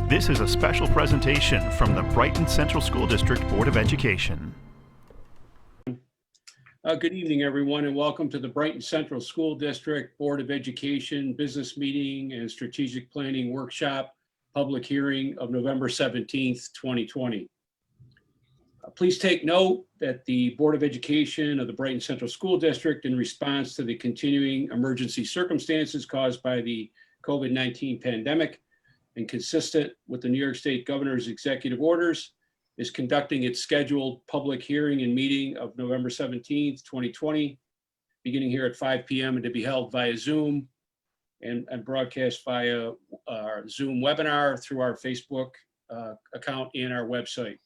This is a special presentation from the Brighton Central School District Board of Education. Good evening, everyone, and welcome to the Brighton Central School District Board of Education Business Meeting and Strategic Planning Workshop Public Hearing of November 17th, 2020. Please take note that the Board of Education of the Brighton Central School District, in response to the continuing emergency circumstances caused by the COVID-19 pandemic and consistent with the New York State Governor's executive orders, is conducting its scheduled public hearing and meeting of November 17th, 2020, beginning here at 5 p.m. and to be held via Zoom and broadcast via our Zoom webinar through our Facebook account and our website.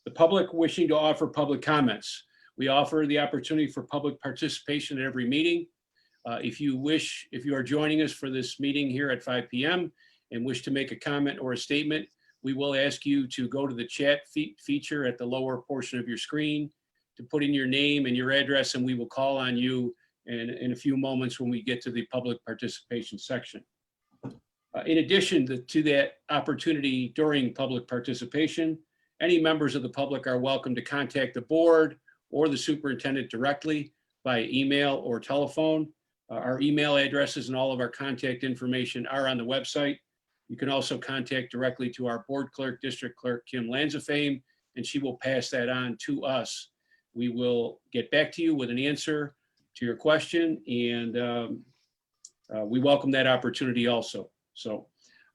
The public wishing to offer public comments. We offer the opportunity for public participation at every meeting. If you are joining us for this meeting here at 5 p.m. and wish to make a comment or a statement, we will ask you to go to the chat feature at the lower portion of your screen to put in your name and your address, and we will call on you in a few moments when we get to the public participation section. In addition to that opportunity during public participation, any members of the public are welcome to contact the board or the superintendent directly via email or telephone. Our email addresses and all of our contact information are on the website. You can also contact directly to our board clerk, district clerk, Kim Lanzafame, and she will pass that on to us. We will get back to you with an answer to your question, and we welcome that opportunity also. So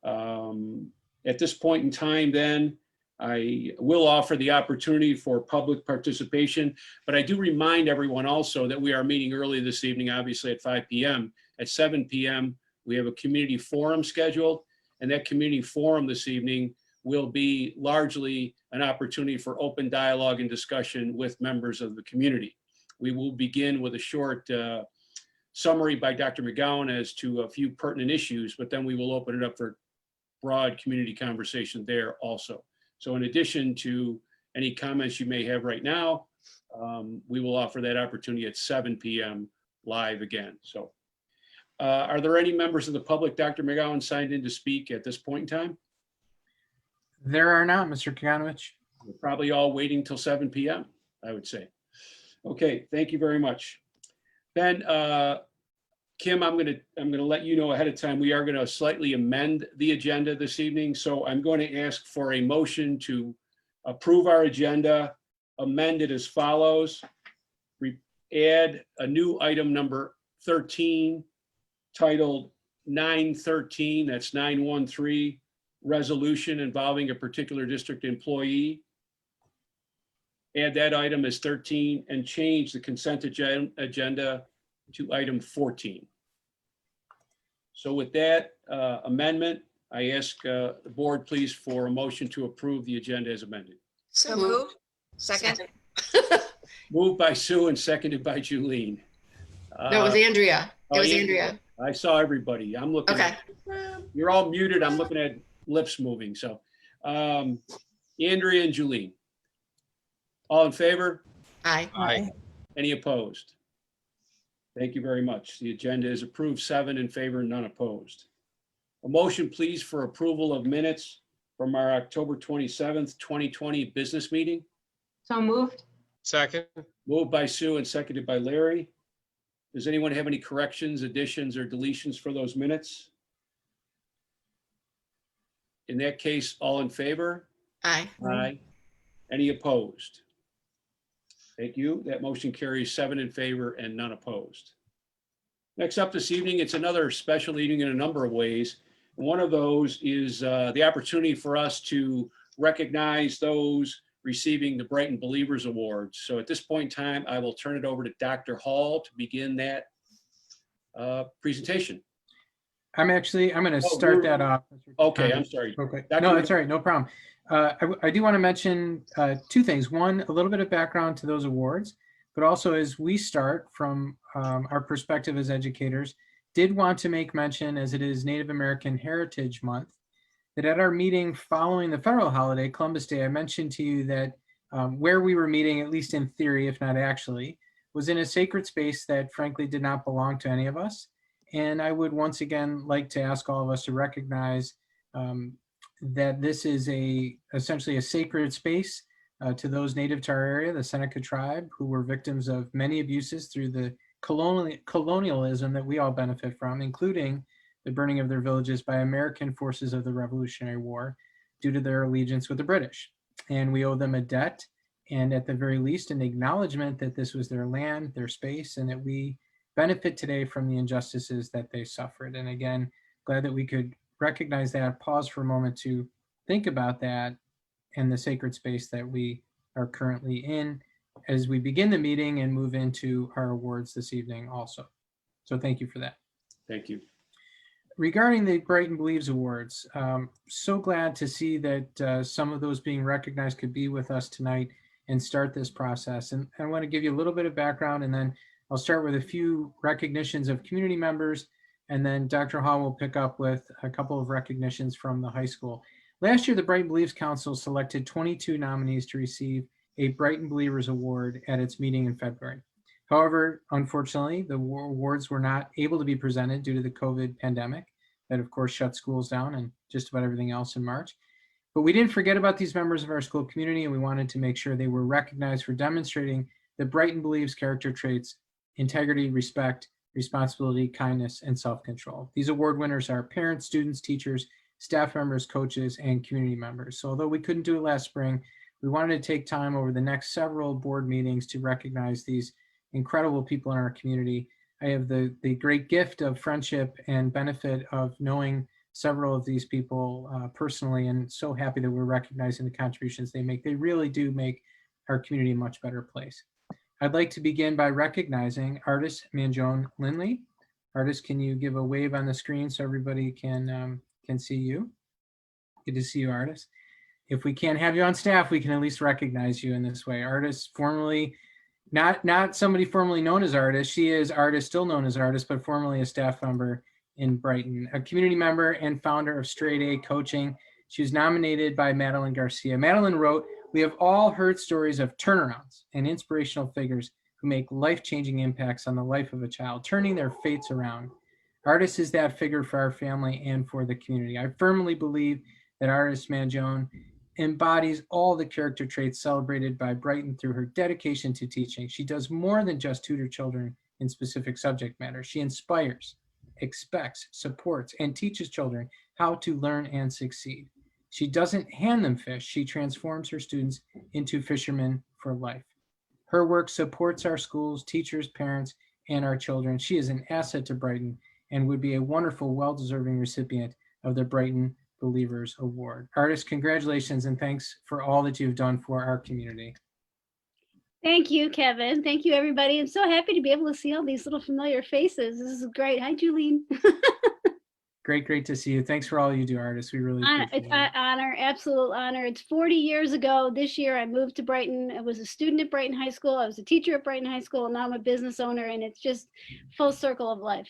at this point in time then, I will offer the opportunity for public participation, but I do remind everyone also that we are meeting early this evening, obviously at 5 p.m. At 7 p.m., we have a community forum scheduled. And that community forum this evening will be largely an opportunity for open dialogue and discussion with members of the community. We will begin with a short summary by Dr. McGowan as to a few pertinent issues, but then we will open it up for broad community conversation there also. So in addition to any comments you may have right now, we will offer that opportunity at 7 p.m. live again. So. Are there any members of the public, Dr. McGowan, signed in to speak at this point in time? There are not, Mr. Kaganovich. We're probably all waiting till 7 p.m., I would say. Okay, thank you very much. Ben, Kim, I'm gonna let you know ahead of time, we are gonna slightly amend the agenda this evening. So I'm going to ask for a motion to approve our agenda, amend it as follows. Add a new item number 13, titled 913, that's 913, resolution involving a particular district employee. Add that item as 13 and change the consent agenda to item 14. So with that amendment, I ask the board please for a motion to approve the agenda as amended. So moved. Second. Moved by Sue and seconded by Julene. No, it was Andrea. It was Andrea. I saw everybody. I'm looking. Okay. You're all muted. I'm looking at lips moving. So Andrea and Julene. All in favor? Aye. Aye. Any opposed? Thank you very much. The agenda is approved, 7 in favor, none opposed. A motion please for approval of minutes from our October 27th, 2020 business meeting. So moved. Second. Moved by Sue and seconded by Larry. Does anyone have any corrections, additions, or deletions for those minutes? In that case, all in favor? Aye. Aye. Any opposed? Thank you. That motion carries 7 in favor and none opposed. Next up this evening, it's another special evening in a number of ways. One of those is the opportunity for us to recognize those receiving the Brighton Believers Awards. So at this point in time, I will turn it over to Dr. Hall to begin that presentation. I'm going to start that off. Okay, I'm sorry. Okay, Dr. no, that's all right, no problem. I do want to mention two things. One, a little bit of background to those awards, but also as we start from our perspective as educators, did want to make mention, as it is Native American Heritage Month, that at our meeting following the federal holiday, Columbus Day, I mentioned to you that where we were meeting, at least in theory, if not actually, was in a sacred space that frankly did not belong to any of us. And I would once again like to ask all of us to recognize that this is essentially a sacred space to those native to our area, the Seneca tribe, who were victims of many abuses through the colonialism that we all benefit from, including the burning of their villages by American forces of the Revolutionary War due to their allegiance with the British. And we owe them a debt, and at the very least, an acknowledgement that this was their land, their space, and that we benefit today from the injustices that they suffered. And again, glad that we could recognize that, pause for a moment to think about that and the sacred space that we are currently in as we begin the meeting and move into our awards this evening also. So thank you for that. Thank you. Regarding the Brighton Believes Awards, so glad to see that some of those being recognized could be with us tonight and start this process. And I want to give you a little bit of background, and then I'll start with a few recognitions of community members, and then Dr. Hall will pick up with a couple of recognitions from the high school. Last year, the Brighton Believes Council selected 22 nominees to receive a Brighton Believers Award at its meeting in February. However, unfortunately, the awards were not able to be presented due to the COVID pandemic that, of course, shut schools down and just about everything else in March. But we didn't forget about these members of our school community, and we wanted to make sure they were recognized for demonstrating that Brighton believes character traits: integrity, respect, responsibility, kindness, and self-control. These award winners are parents, students, teachers, staff members, coaches, and community members. So although we couldn't do it last spring, we wanted to take time over the next several board meetings to recognize these incredible people in our community. I have the great gift of friendship and benefit of knowing several of these people personally, and so happy that we're recognizing the contributions they make. They really do make our community a much better place. I'd like to begin by recognizing artist Manjone Lindley. Artist, can you give a wave on the screen so everybody can see you? Good to see you, artist. If we can't have you on staff, we can at least recognize you in this way. Artist, formerly, not somebody formerly known as artist. She is artist, still known as artist, but formerly a staff member in Brighton, a community member and founder of Straight A Coaching. She was nominated by Madeline Garcia. Madeline wrote, "We have all heard stories of turnarounds and inspirational figures who make life-changing impacts on the life of a child, turning their fates around. Artist is that figure for our family and for the community. I firmly believe that artist Manjone embodies all the character traits celebrated by Brighton through her dedication to teaching. She does more than just tutor children in specific subject matter. She inspires, expects, supports, and teaches children how to learn and succeed. She doesn't hand them fish. She transforms her students into fishermen for life. Her work supports our schools, teachers, parents, and our children. She is an asset to Brighton and would be a wonderful, well-deserving recipient of the Brighton Believers Award." Artist, congratulations and thanks for all that you've done for our community. Thank you, Kevin. Thank you, everybody. I'm so happy to be able to see all these little familiar faces. This is great. Hi, Julene. Great to see you. Thanks for all you do, artist. We really appreciate It's it. an honor, absolute honor. It's 40 years ago this year I moved to Brighton. I was a student at Brighton High School. I was a teacher at Brighton High School, and now I'm a business owner, and it's just full circle of life.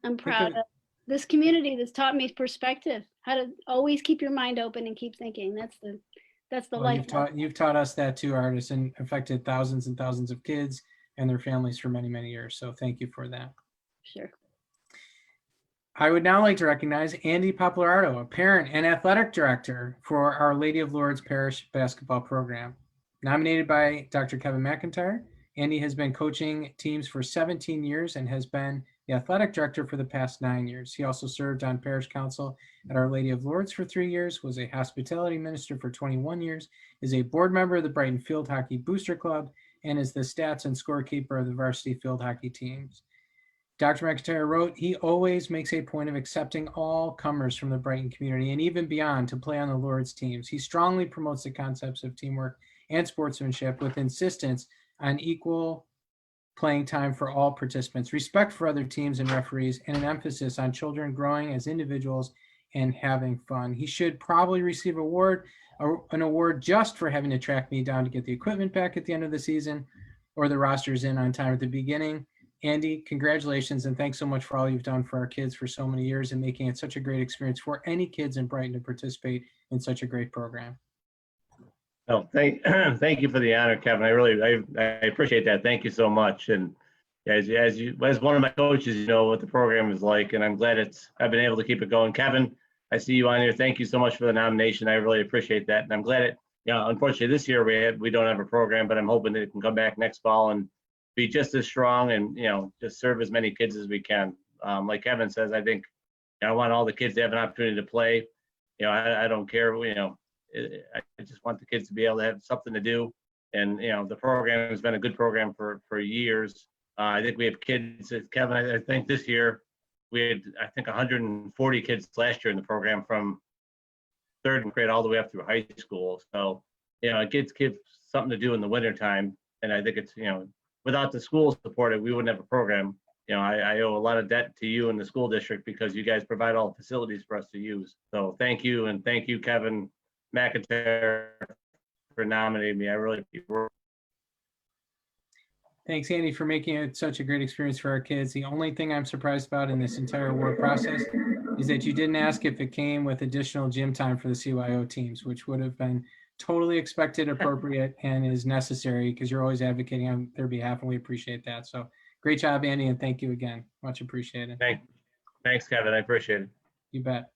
I'm proud of this community that's taught me perspective, how to always keep your mind open and keep thinking. That's the Well, life. you've taught us that too, artist, and affected thousands and thousands of kids and their families for many, many years. So thank you for that. Sure. I would now like to recognize Andy Popolarato, a parent and athletic director for Our Lady of Lourdes Parish Basketball Program. Nominated by Dr. Kevin McIntyre, Andy has been coaching teams for 17 years and has been the athletic director for the past 9 years. He also served on parish council at Our Lady of Lourdes for 3 years, was a hospitality minister for 21 years, is a board member of the Brighton Field Hockey Booster Club, and is the stats and scorekeeper of the varsity field hockey teams. Dr. McIntyre wrote, "He always makes a point of accepting all comers from the Brighton community and even beyond to play on the Lourdes teams. He strongly promotes the concepts of teamwork and sportsmanship with insistence on equal playing time for all participants, respect for other teams and referees, and an emphasis on children growing as individuals and having fun. He should probably receive an award just for having to track me down to get the equipment back at the end of the season or the rosters in on time at the beginning." Andy, congratulations and thanks so much for all you've done for our kids for so many years and making it such a great experience for any kids in Brighton to participate in such a great program. Oh, thank you for the honor, Kevin. I appreciate that. Thank you so much. And as one of my coaches, you know what the program is like, and I'm glad I've been able to keep it going. Kevin, I see you on here. Thank you so much for the nomination. I really appreciate that. And I'm glad it, unfortunately this year we don't have a program, but I'm hoping that it can come back next fall and be just as strong and, just serve as many kids as we can. Like Kevin says, I think I want all the kids to have an opportunity to play. I don't care, I just want the kids to be able to have something to do. And, the program has been a good program for years. I think we have kids, Kevin, I think this year we had, 140 kids last year in the program from third grade all the way up through high school. So, it gives kids something to do in the winter time. And I think it's, without the school support, we wouldn't have a program. I owe a lot of debt to you and the school district because you guys provide all the facilities for us to use. So thank you. And thank you, Kevin McIntyre, for nominating me. I really appreciate it. Thanks, Andy, for making it such a great experience for our kids. The only thing I'm surprised about in this entire award process is that you didn't ask if it came with additional gym time for the CYO teams, which would have been totally expected, appropriate, and is necessary because you're always advocating on their behalf, and we appreciate that. So great job, Andy, and thank you again. Much appreciated. Thanks, Kevin. I appreciate it. You bet.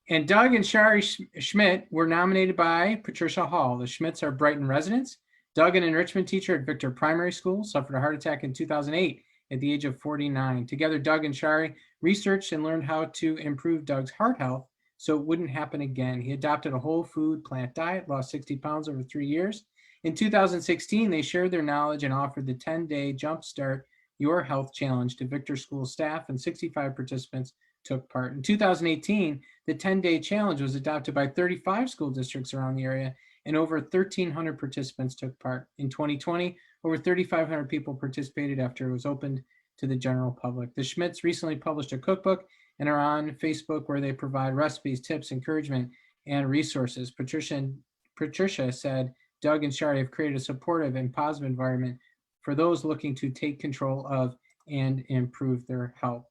And Doug and Shari Schmidt were nominated by Patricia Hall. The Schmidts are Brighton residents. Doug, an enrichment teacher at Victor Primary School, suffered a heart attack in 2008 at the age of 49. Together, Doug and Shari researched and learned how to improve Doug's heart health so it wouldn't happen again. He adopted a whole food plant diet, lost 60 pounds over 3 years. In 2016, they shared their knowledge and offered the 10-day Jumpstart Your Health Challenge to Victor School staff, and 65 participants took part. In 2018, the 10-day challenge was adopted by 35 school districts around the area, and over 1,300 participants took part. In 2020, over 3,500 people participated after it was opened to the general public. The Schmidts recently published a cookbook and are on Facebook where they provide recipes, tips, encouragement, and resources. Patricia said, Doug and Shari have created a supportive and positive environment for those looking to take control of and improve their health.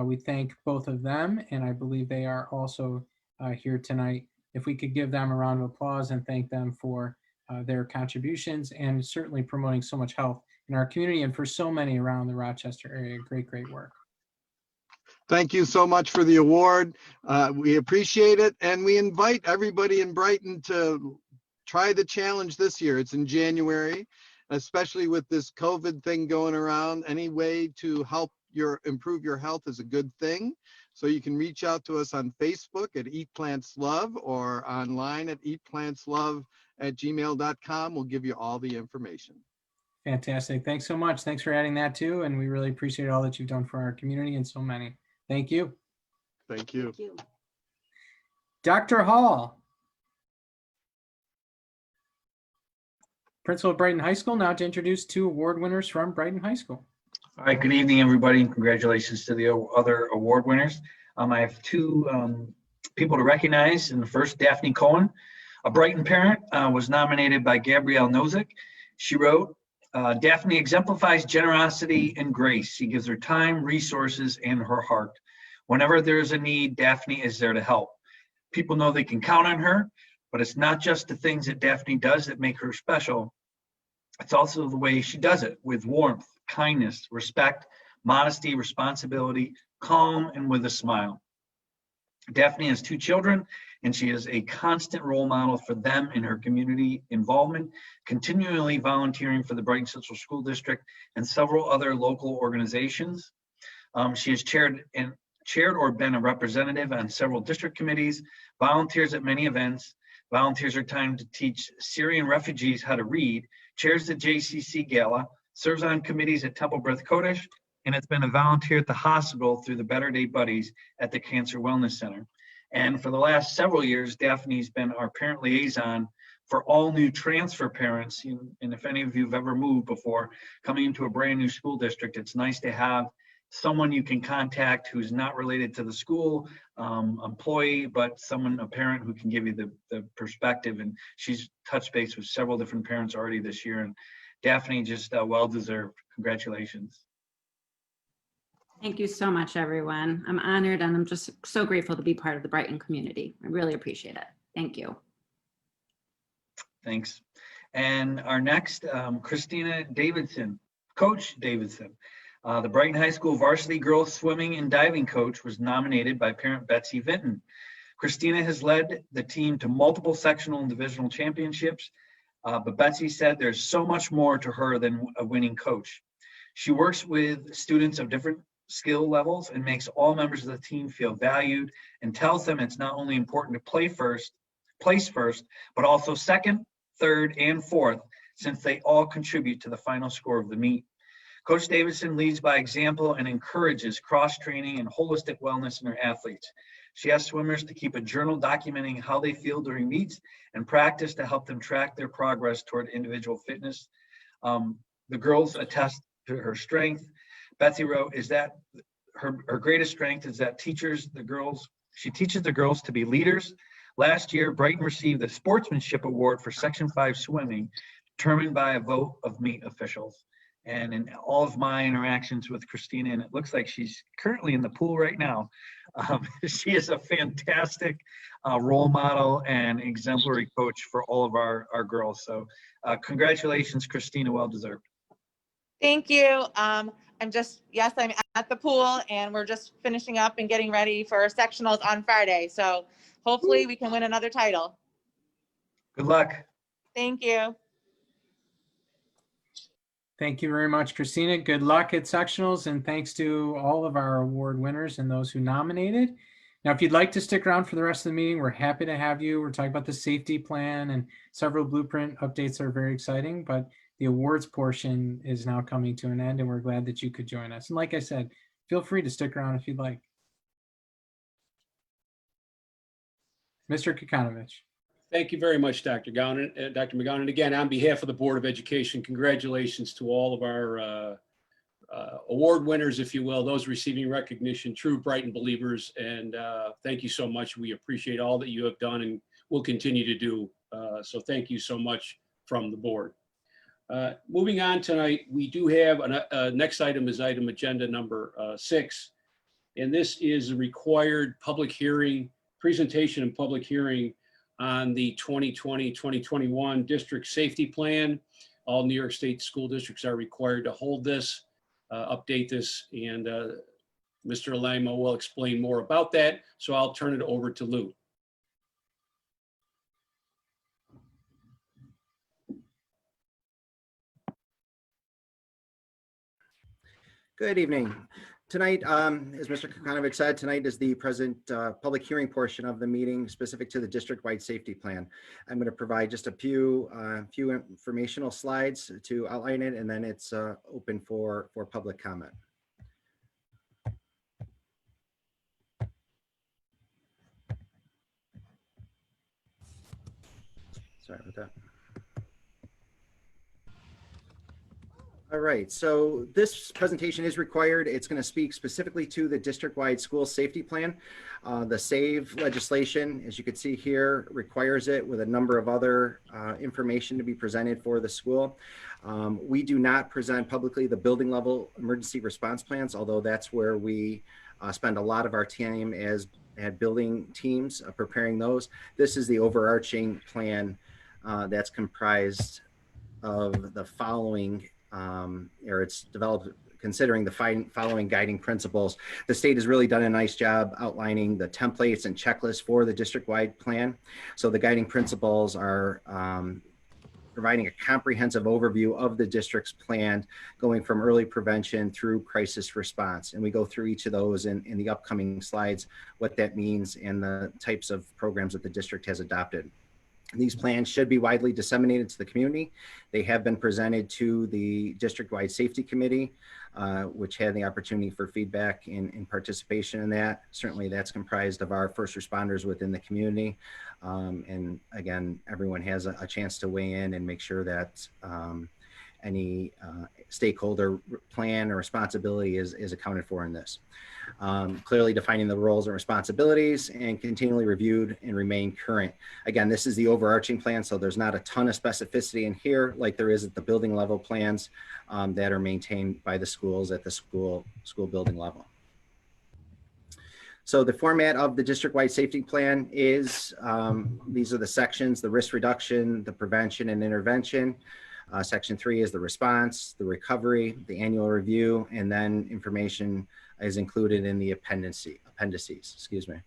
We thank both of them, and I believe they are also here tonight. If we could give them a round of applause and thank them for their contributions and certainly promoting so much health in our community and for so many around the Rochester area. Great, great work. Thank you so much for the award. We appreciate it, and we invite everybody in Brighton to try the challenge this year. It's in January, especially with this COVID thing going around. Any way to help improve your health is a good thing. So you can reach out to us on Facebook at Eat Plants Love or online at eatplantslove@gmail.com. We'll give you all the information. Fantastic. Thanks so much. Thanks for adding that too. And we really appreciate all that you've done for our community and so many. Thank you. Thank you. Thank you. Dr. Hall. Principal of Brighton High School, now to introduce 2 award winners from Brighton High School. All right, good evening, everybody, and congratulations to the other award winners. I have 2 people to recognize. And the first, Daphne Cohen, a Brighton parent, was nominated by Gabrielle Nozick. She wrote, Daphne exemplifies generosity and grace. She gives her time, resources, and her heart. Whenever there is a need, Daphne is there to help. People know they can count on her, but it's not just the things that Daphne does that make her special. It's also the way she does it, with warmth, kindness, respect, modesty, responsibility, calm, and with a smile. Daphne has 2 children, and she is a constant role model for them in her community involvement, continually volunteering for the Brighton Central School District and several other local organizations. She has chaired or been a representative on several district committees, volunteers at many events, volunteers her time to teach Syrian refugees how to read, chairs the JCC Gala, serves on committees at Temple Beth Kodesh, and has been a volunteer at the hospital through the Better Day Buddies at the Cancer Wellness Center. And for the last several years, Daphne's been our parent liaison for all new transfer parents. And if any of you have ever moved before, coming into a brand new school district, it's nice to have someone you can contact who's not related to the school employee, but a parent who can give you the perspective. And she's touched base with several different parents already this year. And Daphne, just well-deserved. Congratulations. Thank you so much, everyone. I'm honored and I'm just so grateful to be part of the Brighton community. I really appreciate it. Thank you. Thanks. And our next, Christina Davidson, Coach Davidson. The Brighton High School varsity girls swimming and diving coach was nominated by parent Betsy Vinton. Christina has led the team to multiple sectional and divisional championships, but Betsy said there's so much more to her than a winning coach. She works with students of different skill levels and makes all members of the team feel valued and tells them it's not only important to place first, but also second, third, and fourth, since they all contribute to the final score of the meet. Coach Davidson leads by example and encourages cross-training and holistic wellness in her athletes. She asks swimmers to keep a journal documenting how they feel during meets and practice to help them track their progress toward individual fitness. The girls attest to her strength. Betsy wrote, is that her greatest strength is that she teaches the girls to be leaders. Last year, Brighton received the Sportsmanship Award for Section 5 swimming, determined by a vote of meet officials. And in all of my interactions with Christina, and it looks like she's currently in the pool right now, she is a fantastic role model and exemplary coach for all of our girls. So congratulations, Christina, well deserved. Thank you. I'm at the pool and we're just finishing up and getting ready for sectionals on Friday. So hopefully we can win another title. Good luck. Thank you. Thank you very much, Christina. Good luck at sectionals, and thanks to all of our award winners and those who nominated. Now, if you'd like to stick around for the rest of the meeting, we're happy to have you. We're talking about the safety plan and several blueprint updates that are very exciting, but the awards portion is now coming to an end, and we're glad that you could join us. And like I said, feel free to stick around if you'd like. Mr. Kekanovich. Thank you very much, Dr. McGowan. And again, on behalf of the Board of Education, congratulations to all of our award winners, if you will, those receiving recognition, true Brighton believers. And thank you so much. We appreciate all that you have done and will continue to do. So thank you so much from the board. Moving on tonight, we do have next item is item agenda number 6. And this is a required public hearing, presentation and public hearing on the 2020-2021 district safety plan. All New York State school districts are required to hold this, update this, and Mr. Alamo will explain more about that. So I'll turn it over to Lou. Good evening. Tonight, as Mr. Kekanovich said, tonight is the present public hearing portion of the meeting specific to the district-wide safety plan. I'm going to provide just a few informational slides to outline it, and then it's open for public comment. Sorry about that. All right, so this presentation is required. It's going to speak specifically to the district-wide school safety plan. The SAVE legislation, as you can see here, requires it with a number of other information to be presented for the school. We do not present publicly the building level emergency response plans, although that's where we spend a lot of our time as building teams preparing those. This is the overarching plan that's comprised of the following or it's developed considering the following guiding principles. The state has really done a nice job outlining the templates and checklists for the district-wide plan. So the guiding principles are providing a comprehensive overview of the district's plan, going from early prevention through crisis response. And we go through each of those in the upcoming slides, what that means and the types of programs that the district has adopted. These plans should be widely disseminated to the community. They have been presented to the district-wide safety committee, which had the opportunity for feedback and participation in that. Certainly that's comprised of our first responders within the community. And again, everyone has a chance to weigh in and make sure that any stakeholder plan or responsibility is accounted for in this. Clearly defining the roles and responsibilities and continually reviewed and remain current. Again, this is the overarching plan, so there's not a ton of specificity in here like there is at the building level plans that are maintained by the schools at the school building level. So the format of the district-wide safety plan is, these are the sections: the risk reduction, the prevention and intervention. Section 3 is the response, the recovery, the annual review, and then information is included in the appendices, excuse me.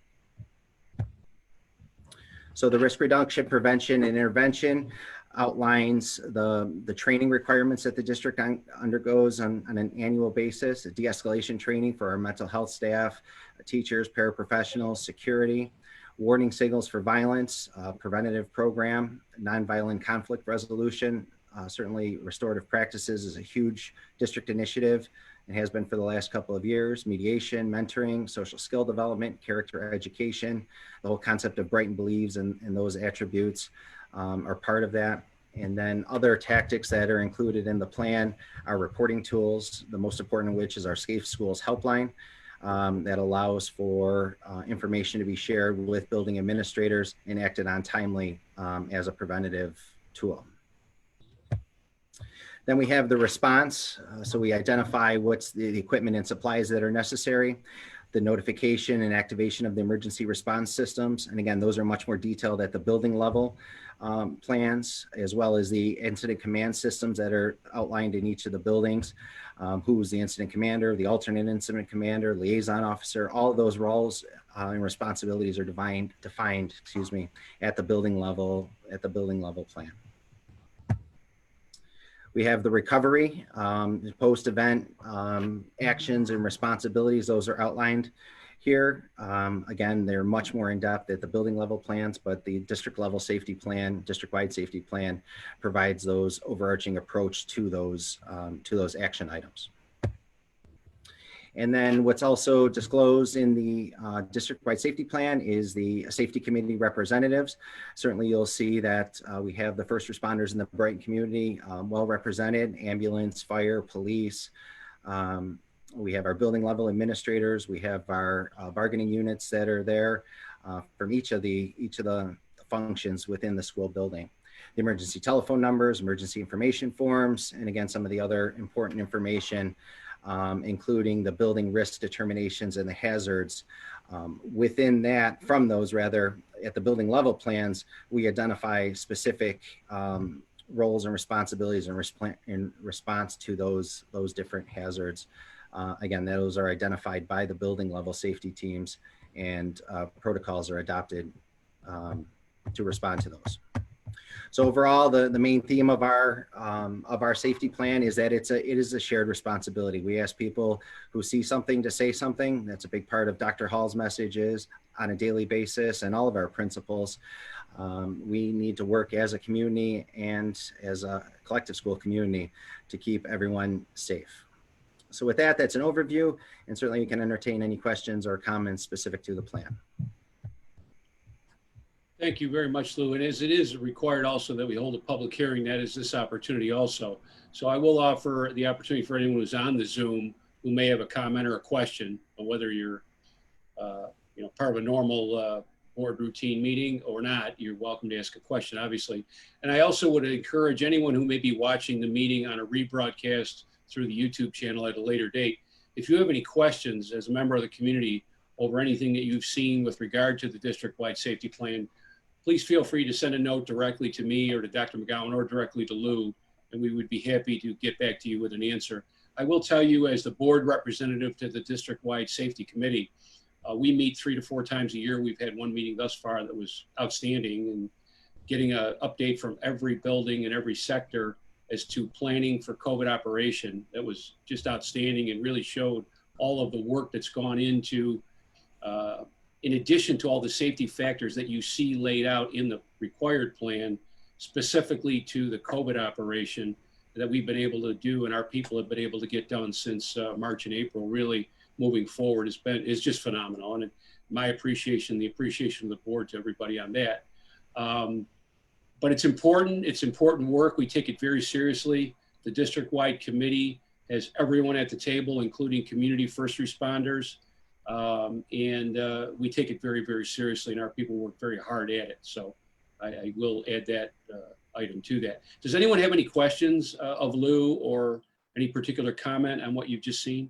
So the risk reduction, prevention, and intervention outlines the training requirements that the district undergoes on an annual basis, a de-escalation training for our mental health staff, teachers, paraprofessionals, security, warning signals for violence, preventative program, nonviolent conflict resolution. Certainly restorative practices is a huge district initiative and has been for the last couple of years. Mediation, mentoring, social skill development, character education, the whole concept of Brighton Believes and those attributes are part of that. And then other tactics that are included in the plan are reporting tools, the most important of which is our Safe Schools helpline that allows for information to be shared with building administrators and acted on timely as a preventative tool. Then we have the response. So we identify what's the equipment and supplies that are necessary, the notification and activation of the emergency response systems. And again, those are much more detailed at the building level plans, as well as the incident command systems that are outlined in each of the buildings. Who's the incident commander, the alternate incident commander, liaison officer, all of those roles and responsibilities are defined, at the building level plan. We have the recovery, post-event actions and responsibilities. Those are outlined here. Again, they're much more in-depth at the building level plans, but the district level safety plan, district-wide safety plan provides those overarching approach to those action items. And then what's also disclosed in the district-wide safety plan is the safety committee representatives. Certainly you'll see that we have the first responders in the Brighton community well represented, ambulance, fire, police. We have our building level administrators. We have our bargaining units that are there from each of the functions within the school building. The emergency telephone numbers, emergency information forms, and again, some of the other important information including the building risk determinations and the hazards. Within that, from those rather, at the building level plans, we identify specific roles and responsibilities in response to those different hazards. Again, those are identified by the building level safety teams, and protocols are adopted to respond to those. So overall, the main theme of our safety plan is that it is a shared responsibility. We ask people who see something to say something. That's a big part of Dr. Hall's messages on a daily basis, and all of our principals. We need to work as a community and as a collective school community to keep everyone safe. So with that, that's an overview, and certainly you can entertain any questions or comments specific to the plan. Thank you very much, Lou. And as it is required also that we hold a public hearing, that is this opportunity also. So I will offer the opportunity for anyone who's on the Zoom who may have a comment or a question, on whether you're part of a normal board routine meeting or not. You're welcome to ask a question, obviously. And I also would encourage anyone who may be watching the meeting on a rebroadcast through the YouTube channel at a later date, if you have any questions as a member of the community over anything that you've seen with regard to the district-wide safety plan, please feel free to send a note directly to me or to Dr. McGowan or directly to Lou, and we would be happy to get back to you with an answer. I will tell you, as the board representative to the district-wide safety committee, we meet 3 to 4 times a year. We've had one meeting thus far that was outstanding, and getting an update from every building and every sector as to planning for COVID operation, that was just outstanding and really showed all of the work that's gone into in addition to all the safety factors that you see laid out in the required plan, specifically to the COVID operation that we've been able to do and our people have been able to get done since March and April, really moving forward is just phenomenal. And my appreciation, the appreciation of the board to everybody on that. But it's important work. We take it very seriously. The district-wide committee has everyone at the table, including community first responders. We take it very, very seriously, and our people work very hard at it. So I will add that item to that. Does anyone have any questions of Lou or any particular comment on what you've just seen?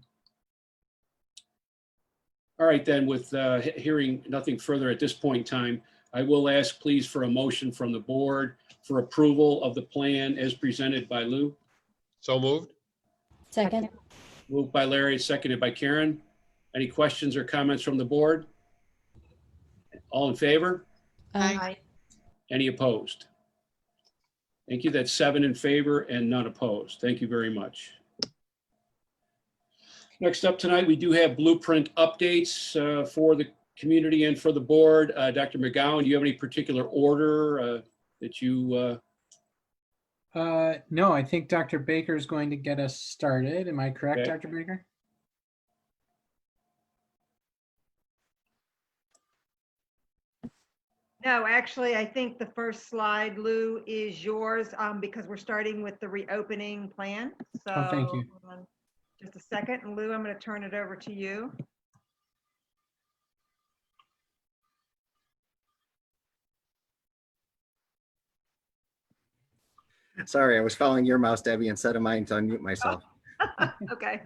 All right, then, with hearing nothing further at this point in time, I will ask please for a motion from the board for approval of the plan as presented by Lou. So moved. Second. Moved by Larry, seconded by Karen. Any questions or comments from the board? All in favor? Aye. Any opposed? Thank you. That's 7 in favor and none opposed. Thank you very much. Next up tonight, we do have blueprint updates for the community and for the board. Dr. McGowan, do you have any particular order that you? No, I think Dr. Baker is going to get us started. Am I correct, Okay. Dr. Baker? No, actually, I think the first slide, Lou, is yours because we're starting with the reopening plan. So Oh, thank you. hold on just a second. And Lou, I'm going to turn it over to you. Sorry, I was following your mouse, Debbie, instead of mine to unmute myself. Okay.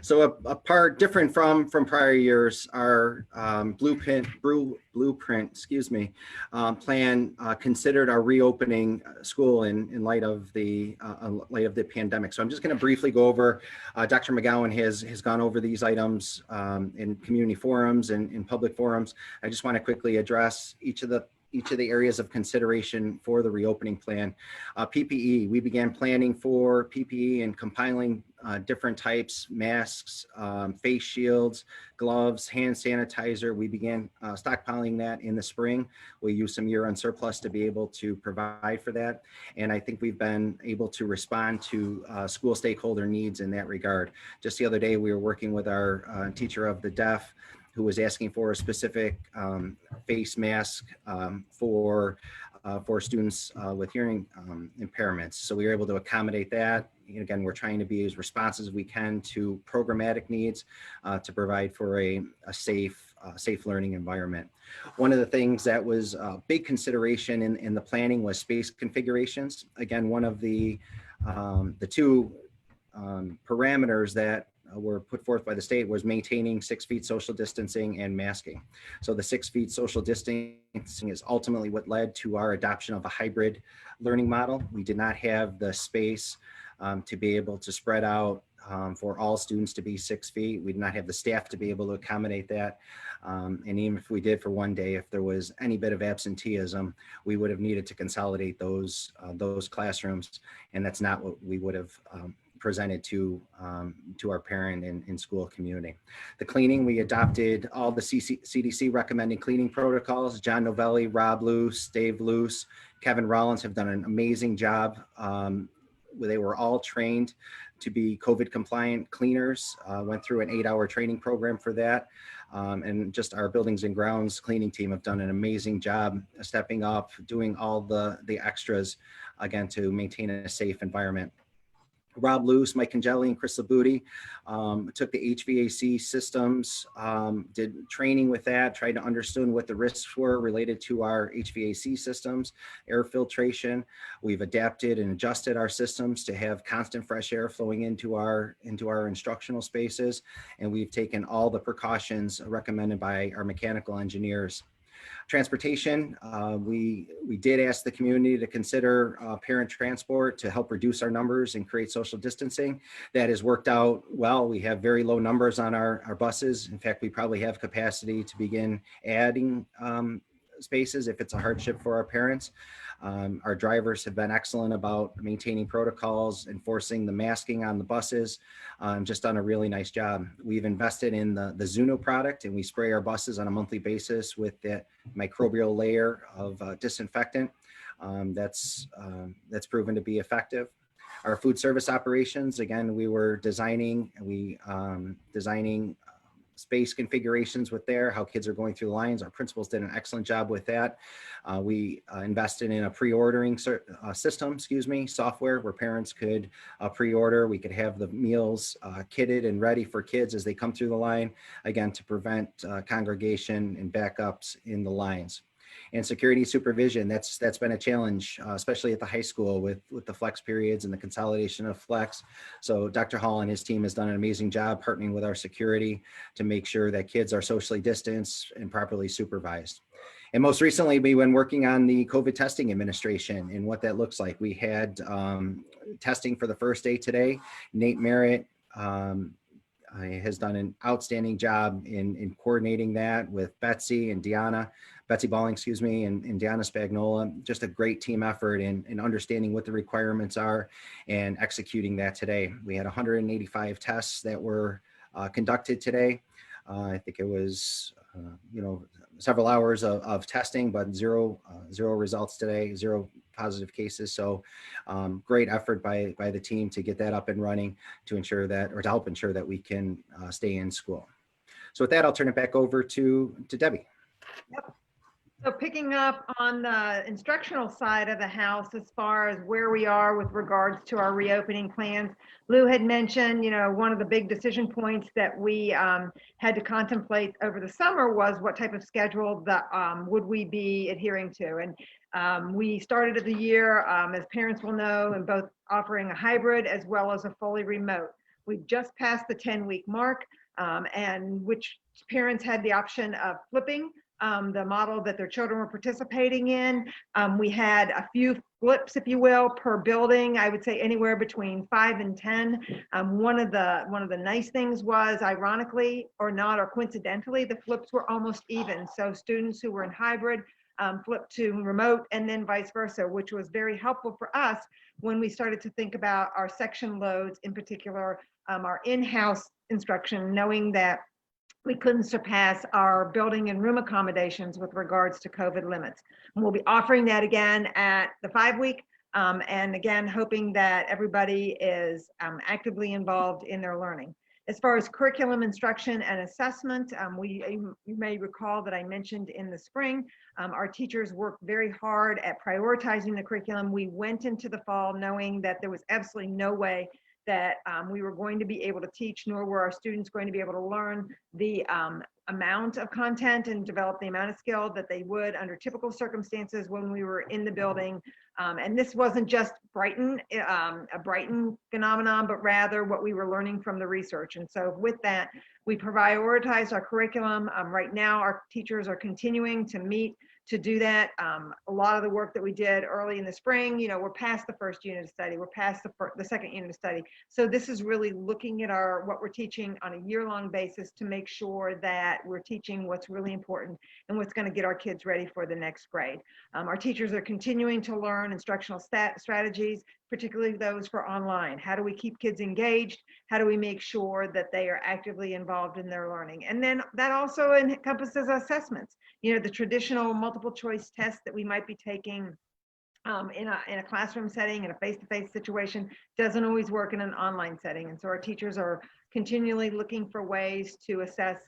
So a part different from prior years, our blueprint, plan considered our reopening school in light of the pandemic. So I'm just going to briefly go over. Dr. McGowan has gone over these items in community forums and in public forums. I just want to quickly address each of the areas of consideration for the reopening plan. PPE, we began planning for PPE and compiling different types, masks, face shields, gloves, hand sanitizer. We began stockpiling that in the spring. We used some year-end surplus to be able to provide for that. And I think we've been able to respond to school stakeholder needs in that regard. Just the other day, we were working with our teacher of the deaf, who was asking for a specific face mask for students with hearing impairments. So we were able to accommodate that. And again, we're trying to be as responsive as we can to programmatic needs to provide for a safe learning environment. One of the things that was a big consideration in the planning was space configurations. Again, one of the two parameters that were put forth by the state was maintaining 6 feet social distancing and masking. So the 6 feet social distancing is ultimately what led to our adoption of a hybrid learning model. We did not have the space to be able to spread out for all students to be 6 feet. We did not have the staff to be able to accommodate that. And even if we did for one day, if there was any bit of absenteeism, we would have needed to consolidate those classrooms. And that's not what we would have presented to our parent and school community. The cleaning, we adopted all the CDC recommending cleaning protocols. John Novelli, Rob Luce, Dave Luce, Kevin Rollins have done an amazing job. They were all trained to be COVID compliant cleaners, went through an 8-hour training program for that. And just our buildings and grounds cleaning team have done an amazing job stepping up, doing all the extras, again, to maintain a safe environment. Rob Luce, Mike Congelli, and Chris Labuti took the HVAC systems, did training with that, tried to understand what the risks were related to our HVAC systems, air filtration. We've adapted and adjusted our systems to have constant fresh air flowing into our instructional spaces. And we've taken all the precautions recommended by our mechanical engineers. Transportation, we did ask the community to consider parent transport to help reduce our numbers and create social distancing. That has worked out well. We have very low numbers on our buses. In fact, we probably have capacity to begin adding spaces if it's a hardship for our parents. Our drivers have been excellent about maintaining protocols, enforcing the masking on the buses, just done a really nice job. We've invested in the Zuno product, and we spray our buses on a monthly basis with that microbial layer of disinfectant. That's proven to be effective. Our food service operations, again, we were designing space configurations with there, how kids are going through the lines. Our principals did an excellent job with that. We invested in a pre-ordering system, software where parents could pre-order. We could have the meals kitted and ready for kids as they come through the line, again, to prevent congregation and backups in the lines. And security supervision, that's been a challenge, especially at the high school with the flex periods and the consolidation of flex. So Dr. Hall and his team has done an amazing job partnering with our security to make sure that kids are socially distanced and properly supervised. And most recently, we've been working on the COVID testing administration and what that looks like. We had testing for the first day today. Nate Merritt has done an outstanding job in coordinating that with Betsy and Deanna. Betsy Balling, excuse me, and Deanna Spagnola. Just a great team effort in understanding what the requirements are and executing that today. We had 185 tests that were conducted today. I think it was, several hours of testing, but zero results today, zero positive cases. So great effort by the team to get that up and running to ensure that, or to help ensure that we can stay in school. So with that, I'll turn it back over to Debbie. Yep. So picking up on the instructional side of the house, as far as where we are with regards to our reopening plans, Lou had mentioned, one of the big decision points that we had to contemplate over the summer was what type of schedule that would we be adhering to. And we started the year, as parents will know, in both offering a hybrid as well as a fully remote. We've just passed the 10-week mark, and which parents had the option of flipping the model that their children were participating in. We had a few flips, if you will, per building. I would say anywhere between 5 and 10. One of the nice things was, ironically or not, or coincidentally, the flips were almost even. So students who were in hybrid flipped to remote, and then vice versa, which was very helpful for us when we started to think about our section loads, in particular, our in-house instruction, knowing that we couldn't surpass our building and room accommodations with regards to COVID limits. And we'll be offering that again at the 5-week, and again, hoping that everybody is actively involved in their learning. As far as curriculum instruction and assessment, you may recall that I mentioned in the spring, our teachers worked very hard at prioritizing the curriculum. We went into the fall knowing that there was absolutely no way that we were going to be able to teach, nor were our students going to be able to learn the amount of content and develop the amount of skill that they would under typical circumstances when we were in the building. And this wasn't just Brighton, a Brighton phenomenon, but rather what we were learning from the research. And so with that, we prioritized our curriculum. Right now, our teachers are continuing to meet to do that. A lot of the work that we did early in the spring, we're past the first unit of study, we're past the second unit of study. So this is really looking at what we're teaching on a year-long basis to make sure that we're teaching what's really important and what's going to get our kids ready for the next grade. Our teachers are continuing to learn instructional strategies, particularly those for online. How do we keep kids engaged? How do we make sure that they are actively involved in their learning? And then that also encompasses assessments. The traditional multiple choice test that we might be taking in a classroom setting, in a face-to-face situation, doesn't always work in an online setting. And so our teachers are continually looking for ways to assess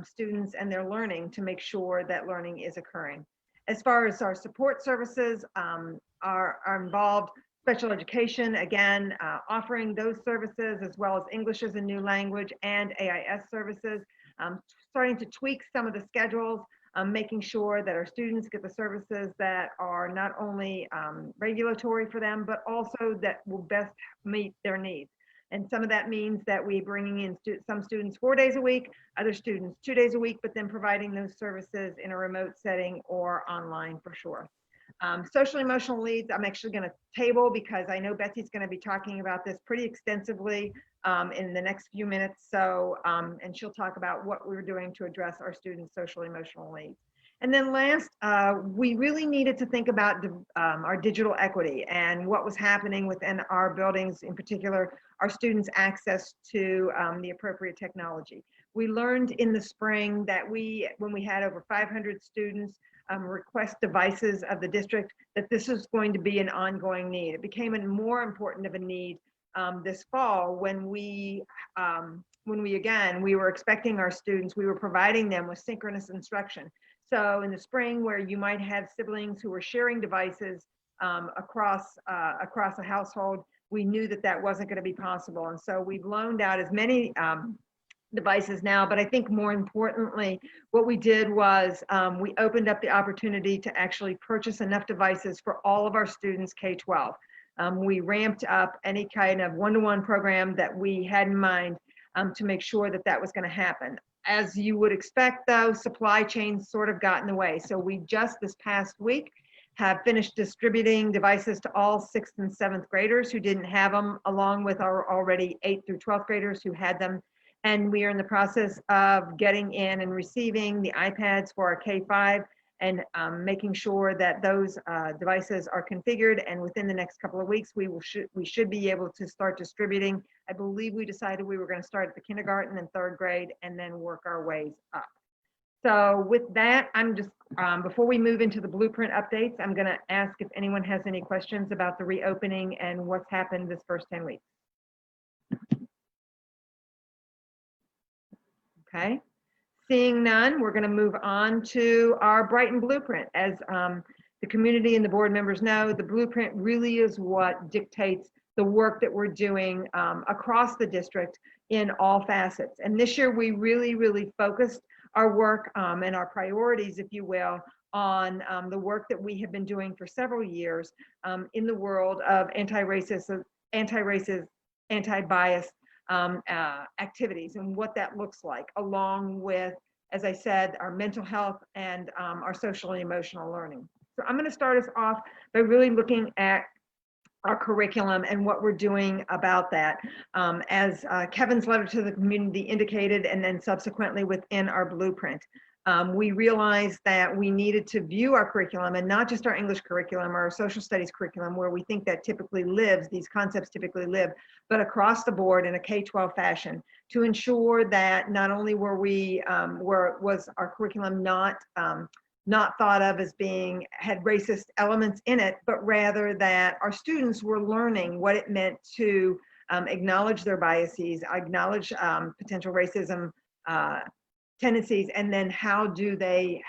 students and their learning to make sure that learning is occurring. As far as our support services are involved, special education, again, offering those services as well as English as a new language and AIS services, starting to tweak some of the schedules, making sure that our students get the services that are not only regulatory for them, but also that will best meet their needs. And some of that means that we bringing in some students 4 days a week, other students 2 days a week, but then providing those services in a remote setting or online for sure. Social emotional needs, I'm actually going to table because I know Betsy's going to be talking about this pretty extensively in the next few minutes. So, and she'll talk about what we're doing to address our students' social emotional needs. And then last, we really needed to think about our digital equity and what was happening within our buildings, in particular, our students' access to the appropriate technology. We learned in the spring that when we had over 500 students request devices of the district, that this is going to be an ongoing need. It became a more important of a need this fall when we were expecting our students, we were providing them with synchronous instruction. So in the spring, where you might have siblings who were sharing devices across a household, we knew that that wasn't going to be possible. And so we've loaned out as many devices now, but I think more importantly, what we did was we opened up the opportunity to actually purchase enough devices for all of our students K-12. We ramped up any kind of one-to-one program that we had in mind to make sure that that was going to happen. As you would expect, though, supply chains sort of got in the way. So we just this past week have finished distributing devices to all 6th and 7th graders who didn't have them, along with our already 8th through 12th graders who had them. And we are in the process of getting in and receiving the iPads for our K-5 and making sure that those devices are configured. And within the next couple of weeks, we should be able to start distributing. I believe we decided we were going to start at the kindergarten and third grade and then work our ways up. So with that, I'm just, before we move into the blueprint updates, I'm going to ask if anyone has any questions about the reopening and what's happened this first 10 weeks. Okay. Seeing none, we're going to move on to our Brighton blueprint. As the community and the board members know, the blueprint really is what dictates the work that we're doing across the district in all facets. And this year, we really focused our work and our priorities, if you will, on the work that we have been doing for several years in the world of anti-racist, anti-bias activities and what that looks like, along with, as I said, our mental health and our social and emotional learning. So I'm going to start us off by really looking at our curriculum and what we're doing about that. As Kevin's letter to the community indicated, and then subsequently within our blueprint, we realized that we needed to view our curriculum, and not just our English curriculum or our social studies curriculum, where we think that typically lives, these concepts typically live, but across the board in a K-12 fashion, to ensure that not only were we, was our curriculum not thought of as had racist elements in it, but rather that our students were learning what it meant to acknowledge their biases, acknowledge potential racism tendencies, and then how do they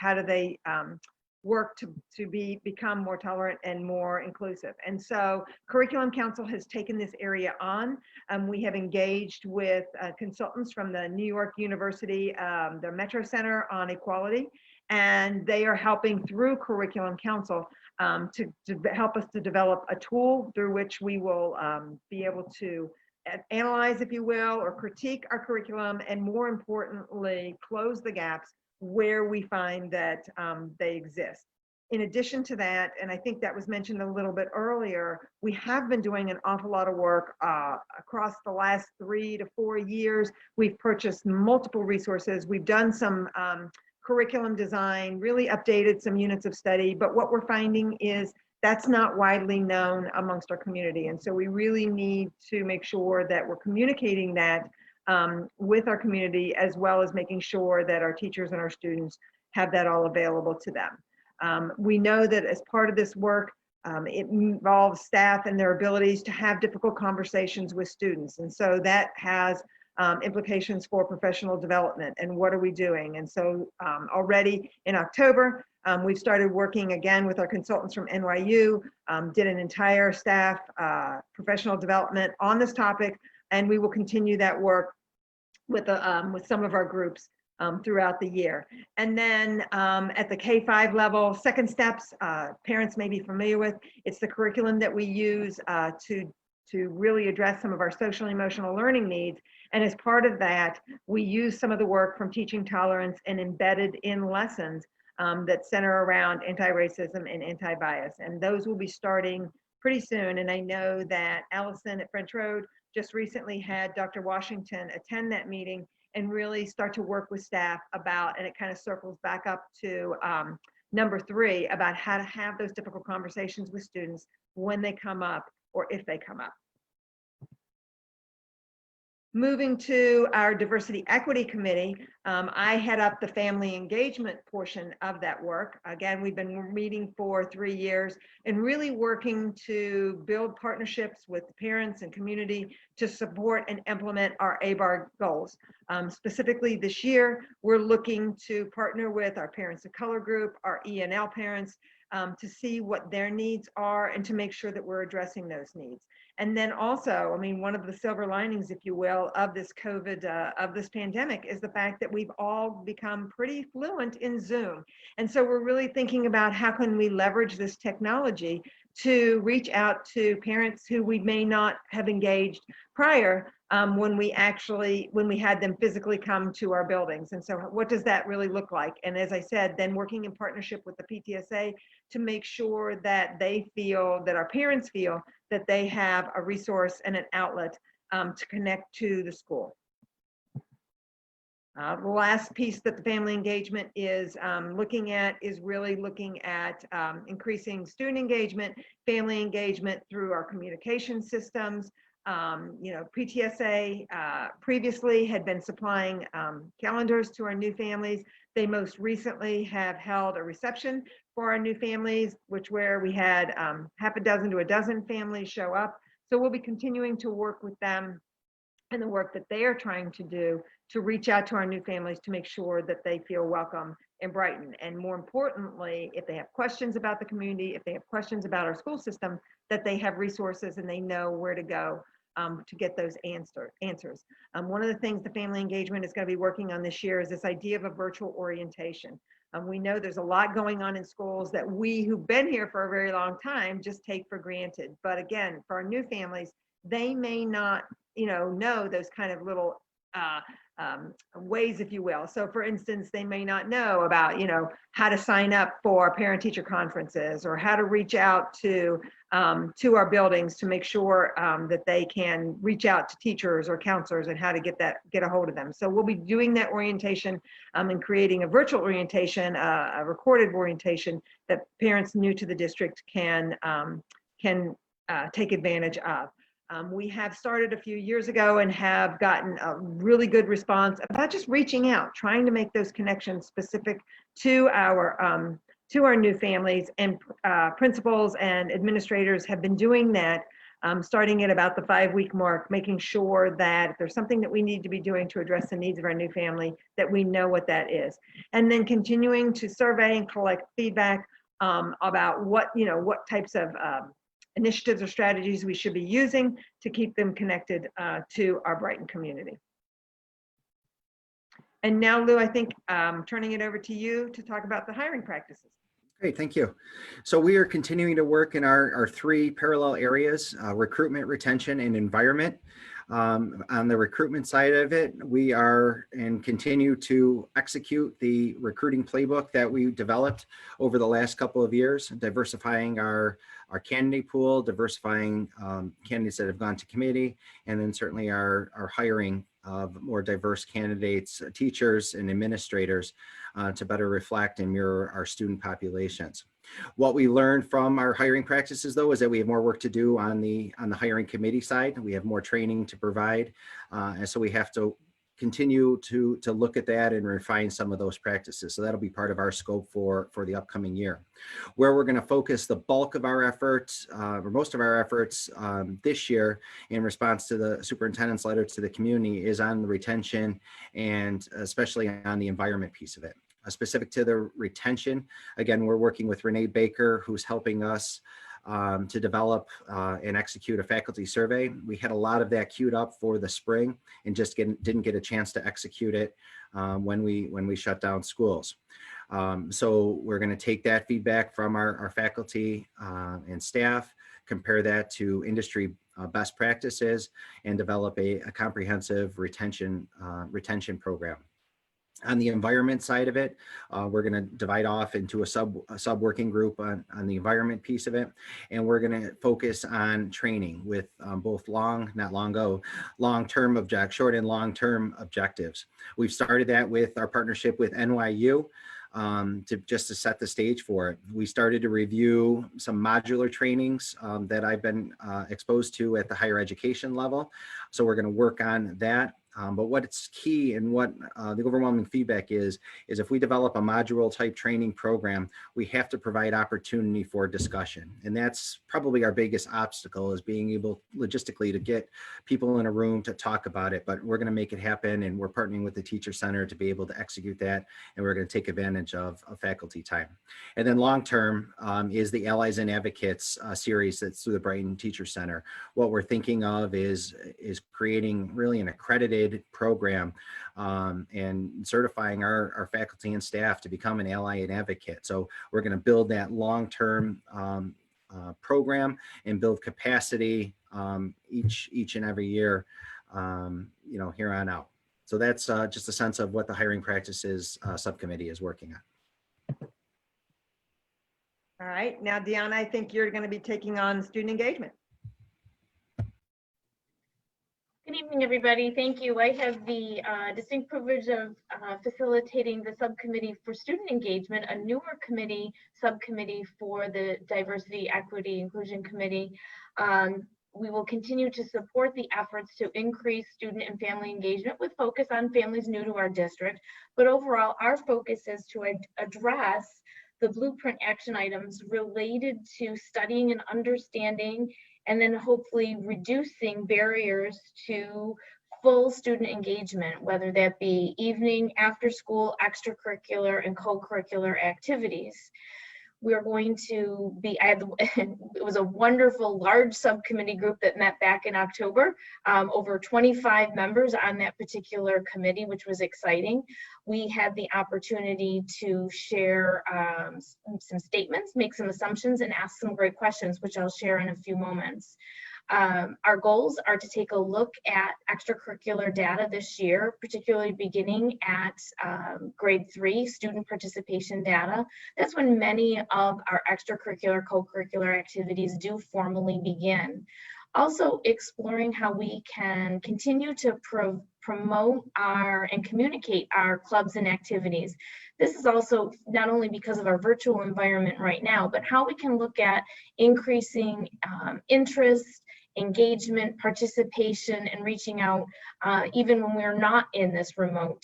work to become more tolerant and more inclusive. And so Curriculum Council has taken this area on. We have engaged with consultants from the New York University, their Metro Center on Equality, and they are helping through Curriculum Council to help us to develop a tool through which we will be able to analyze, if you will, or critique our curriculum, and more importantly, close the gaps where we find that they exist. In addition to that, and I think that was mentioned a little bit earlier, we have been doing an awful lot of work across the last 3 to 4 years. We've purchased multiple resources. We've done some curriculum design, really updated some units of study, but what we're finding is that's not widely known amongst our community. And so we really need to make sure that we're communicating that with our community, as well as making sure that our teachers and our students have that all available to them. We know that as part of this work, it involves staff and their abilities to have difficult conversations with students. And so that has implications for professional development and what are we doing. And so already in October, we've started working again with our consultants from NYU, did an entire staff professional development on this topic, and we will continue that work with some of our groups throughout the year. And then at the K-5 level, second steps, parents may be familiar with, it's the curriculum that we use to really address some of our social and emotional learning needs. And as part of that, we use some of the work from Teaching Tolerance and embedded in lessons that center around anti-racism and anti-bias. And those will be starting pretty soon. And I know that Allison at French Road just recently had Dr. Washington attend that meeting and really start to work with staff about, and it kind of circles back up to number 3, about how to have those difficult conversations with students when they come up or if they come up. Moving to our Diversity Equity Committee, I head up the family engagement portion of that work. Again, we've been meeting for 3 years and really working to build partnerships with parents and community to support and implement our ABAR goals. Specifically this year, we're looking to partner with our Parents of Color group, our ENL parents, to see what their needs are and to make sure that we're addressing those needs. And then also, I mean, one of the silver linings, if you will, of this COVID, of this pandemic is the fact that we've all become pretty fluent in Zoom. And so we're really thinking about how can we leverage this technology to reach out to parents who we may not have engaged prior when we had them physically come to our buildings. And so what does that really look like? And as I said, then working in partnership with the PTSA to make sure that they feel, that our parents feel that they have a resource and an outlet to connect to the school. The last piece that the family engagement is looking at is really looking at increasing student engagement, family engagement through our communication systems. PTSA previously had been supplying calendars to our new families. They most recently have held a reception for our new families, where we had half a dozen to a dozen families show up. So we'll be continuing to work with them and the work that they are trying to do to reach out to our new families to make sure that they feel welcome in Brighton. And more importantly, if they have questions about the community, if they have questions about our school system, that they have resources and they know where to go to get those answers. One of the things the family engagement is going to be working on this year is this idea of a virtual orientation. We know there's a lot going on in schools that we who've been here for a very long time just take for granted. But again, for our new families, they may not know those kind of little ways, if you will. So for instance, they may not know about, how to sign up for parent-teacher conferences or how to reach out to our buildings to make sure that they can reach out to teachers or counselors and how to get a hold of them. So we'll be doing that orientation and creating a virtual orientation, a recorded orientation that parents new to the district can take advantage of. We have started a few years ago and have gotten a really good response about just reaching out, trying to make those connections specific to our new families, and principals and administrators have been doing that starting at about the 5-week mark, making sure that if there's something that we need to be doing to address the needs of our new family, that we know what that is. And then continuing to survey and collect feedback about what types of initiatives or strategies we should be using to keep them connected to our Brighton community. And now, Lou, I think turning it over to you to talk about the hiring practices. Great, thank you. So we are continuing to work in our 3 parallel areas, recruitment, retention, and environment. On the recruitment side of it, we are and continue to execute the recruiting playbook that we developed over the last couple of years, diversifying our candidate pool, diversifying candidates that have gone to committee, and then certainly our hiring of more diverse candidates, teachers and administrators to better reflect and mirror our student populations. What we learned from our hiring practices, though, is that we have more work to do on the hiring committee side. We have more training to provide, and so we have to continue to look at that and refine some of those practices. So that'll be part of our scope for the upcoming year. Where we're going to focus the bulk of our efforts, or most of our efforts this year in response to the superintendent's letter to the community, is on the retention and especially on the environment piece of it. Specific to the retention, again, we're working with Renee Baker, who's helping us to develop and execute a faculty survey. We had a lot of that queued up for the spring and just didn't get a chance to execute it when we shut down schools. So we're going to take that feedback from our faculty and staff, compare that to industry best practices, and develop a comprehensive retention program. On the environment side of it, we're going to divide off into a sub working group on the environment piece of it, and we're going to focus on training with both short and long-term objectives. We've started that with our partnership with NYU to set the stage for it. We started to review some modular trainings that I've been exposed to at the higher education level, so we're going to work on that. But what's key and what the overwhelming feedback is if we develop a module type training program, we have to provide opportunity for discussion. And that's probably our biggest obstacle, is being able logistically to get people in a room to talk about it. But we're going to make it happen, and we're partnering with the Teacher Center to be able to execute that. And we're going to take advantage of faculty time. And then long term is the Allies and Advocates series that's through the Brighton Teacher Center. What we're thinking of is creating really an accredited program and certifying our faculty and staff to become an ally and advocate. So we're going to build that long-term program and build capacity each and every year, here on out. So that's just a sense of what the hiring practices subcommittee is working on. All right, now Deanna, I think you're going to be taking on student engagement. Good evening, evening, everybody. Thank you. I have the distinct privilege of facilitating the subcommittee for student engagement, a newer committee, subcommittee for the Diversity, Equity, Inclusion Committee. We will continue to support the efforts to increase student and family engagement with focus on families new to our district. But overall, our focus is to address the blueprint action items related to studying and understanding, and then hopefully reducing barriers to full student engagement, whether that be evening, after school, extracurricular, and co-curricular activities. We're going to be, it was a wonderful large subcommittee group that met back in October, over 25 members on that particular committee, which was exciting. We had the opportunity to share some statements, make some assumptions, and ask some great questions, which I'll share in a few moments. Our goals are to take a look at extracurricular data this year, particularly beginning at grade 3 student participation data. That's when many of our extracurricular, co-curricular activities do formally begin. Also exploring how we can continue to promote and communicate our clubs and activities. This is also not only because of our virtual environment right now, but how we can look at increasing interest, engagement, participation, and reaching out even when we're not in this remote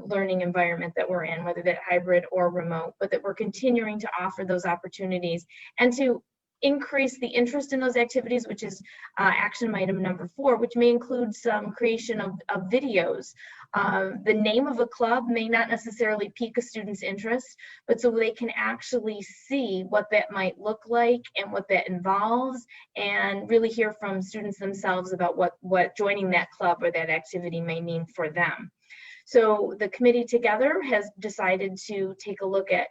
learning environment that we're in, whether that hybrid or remote, but that we're continuing to offer those opportunities and to increase the interest in those activities, which is action item number 4, which may include some creation of videos. The name of a club may not necessarily pique a student's interest, but so they can actually see what that might look like and what that involves, and really hear from students themselves about what joining that club or that activity may mean for them. So the committee together has decided to take a look at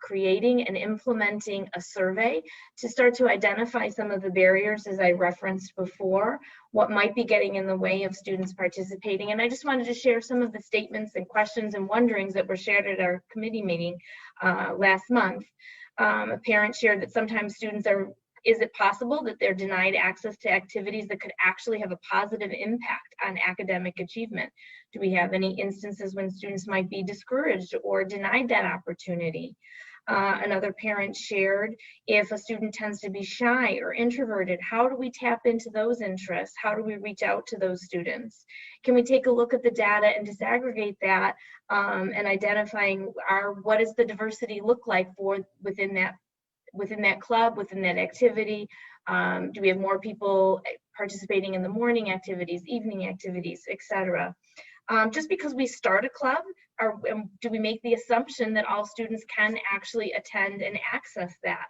creating and implementing a survey to start to identify some of the barriers, as I referenced before, what might be getting in the way of students participating. And I just wanted to share some of the statements and questions and wonderings that were shared at our committee meeting last month. A parent shared that sometimes students is it possible that they're denied access to activities that could actually have a positive impact on academic achievement? Do we have any instances when students might be discouraged or denied that opportunity? Another parent shared, if a student tends to be shy or introverted, how do we tap into those interests? How do we reach out to those students? Can we take a look at the data and disaggregate that and identifying what does the diversity look like within that club, within that activity? Do we have more people participating in the morning activities, evening activities, etc.? Just because we start a club, do we make the assumption that all students can actually attend and access that?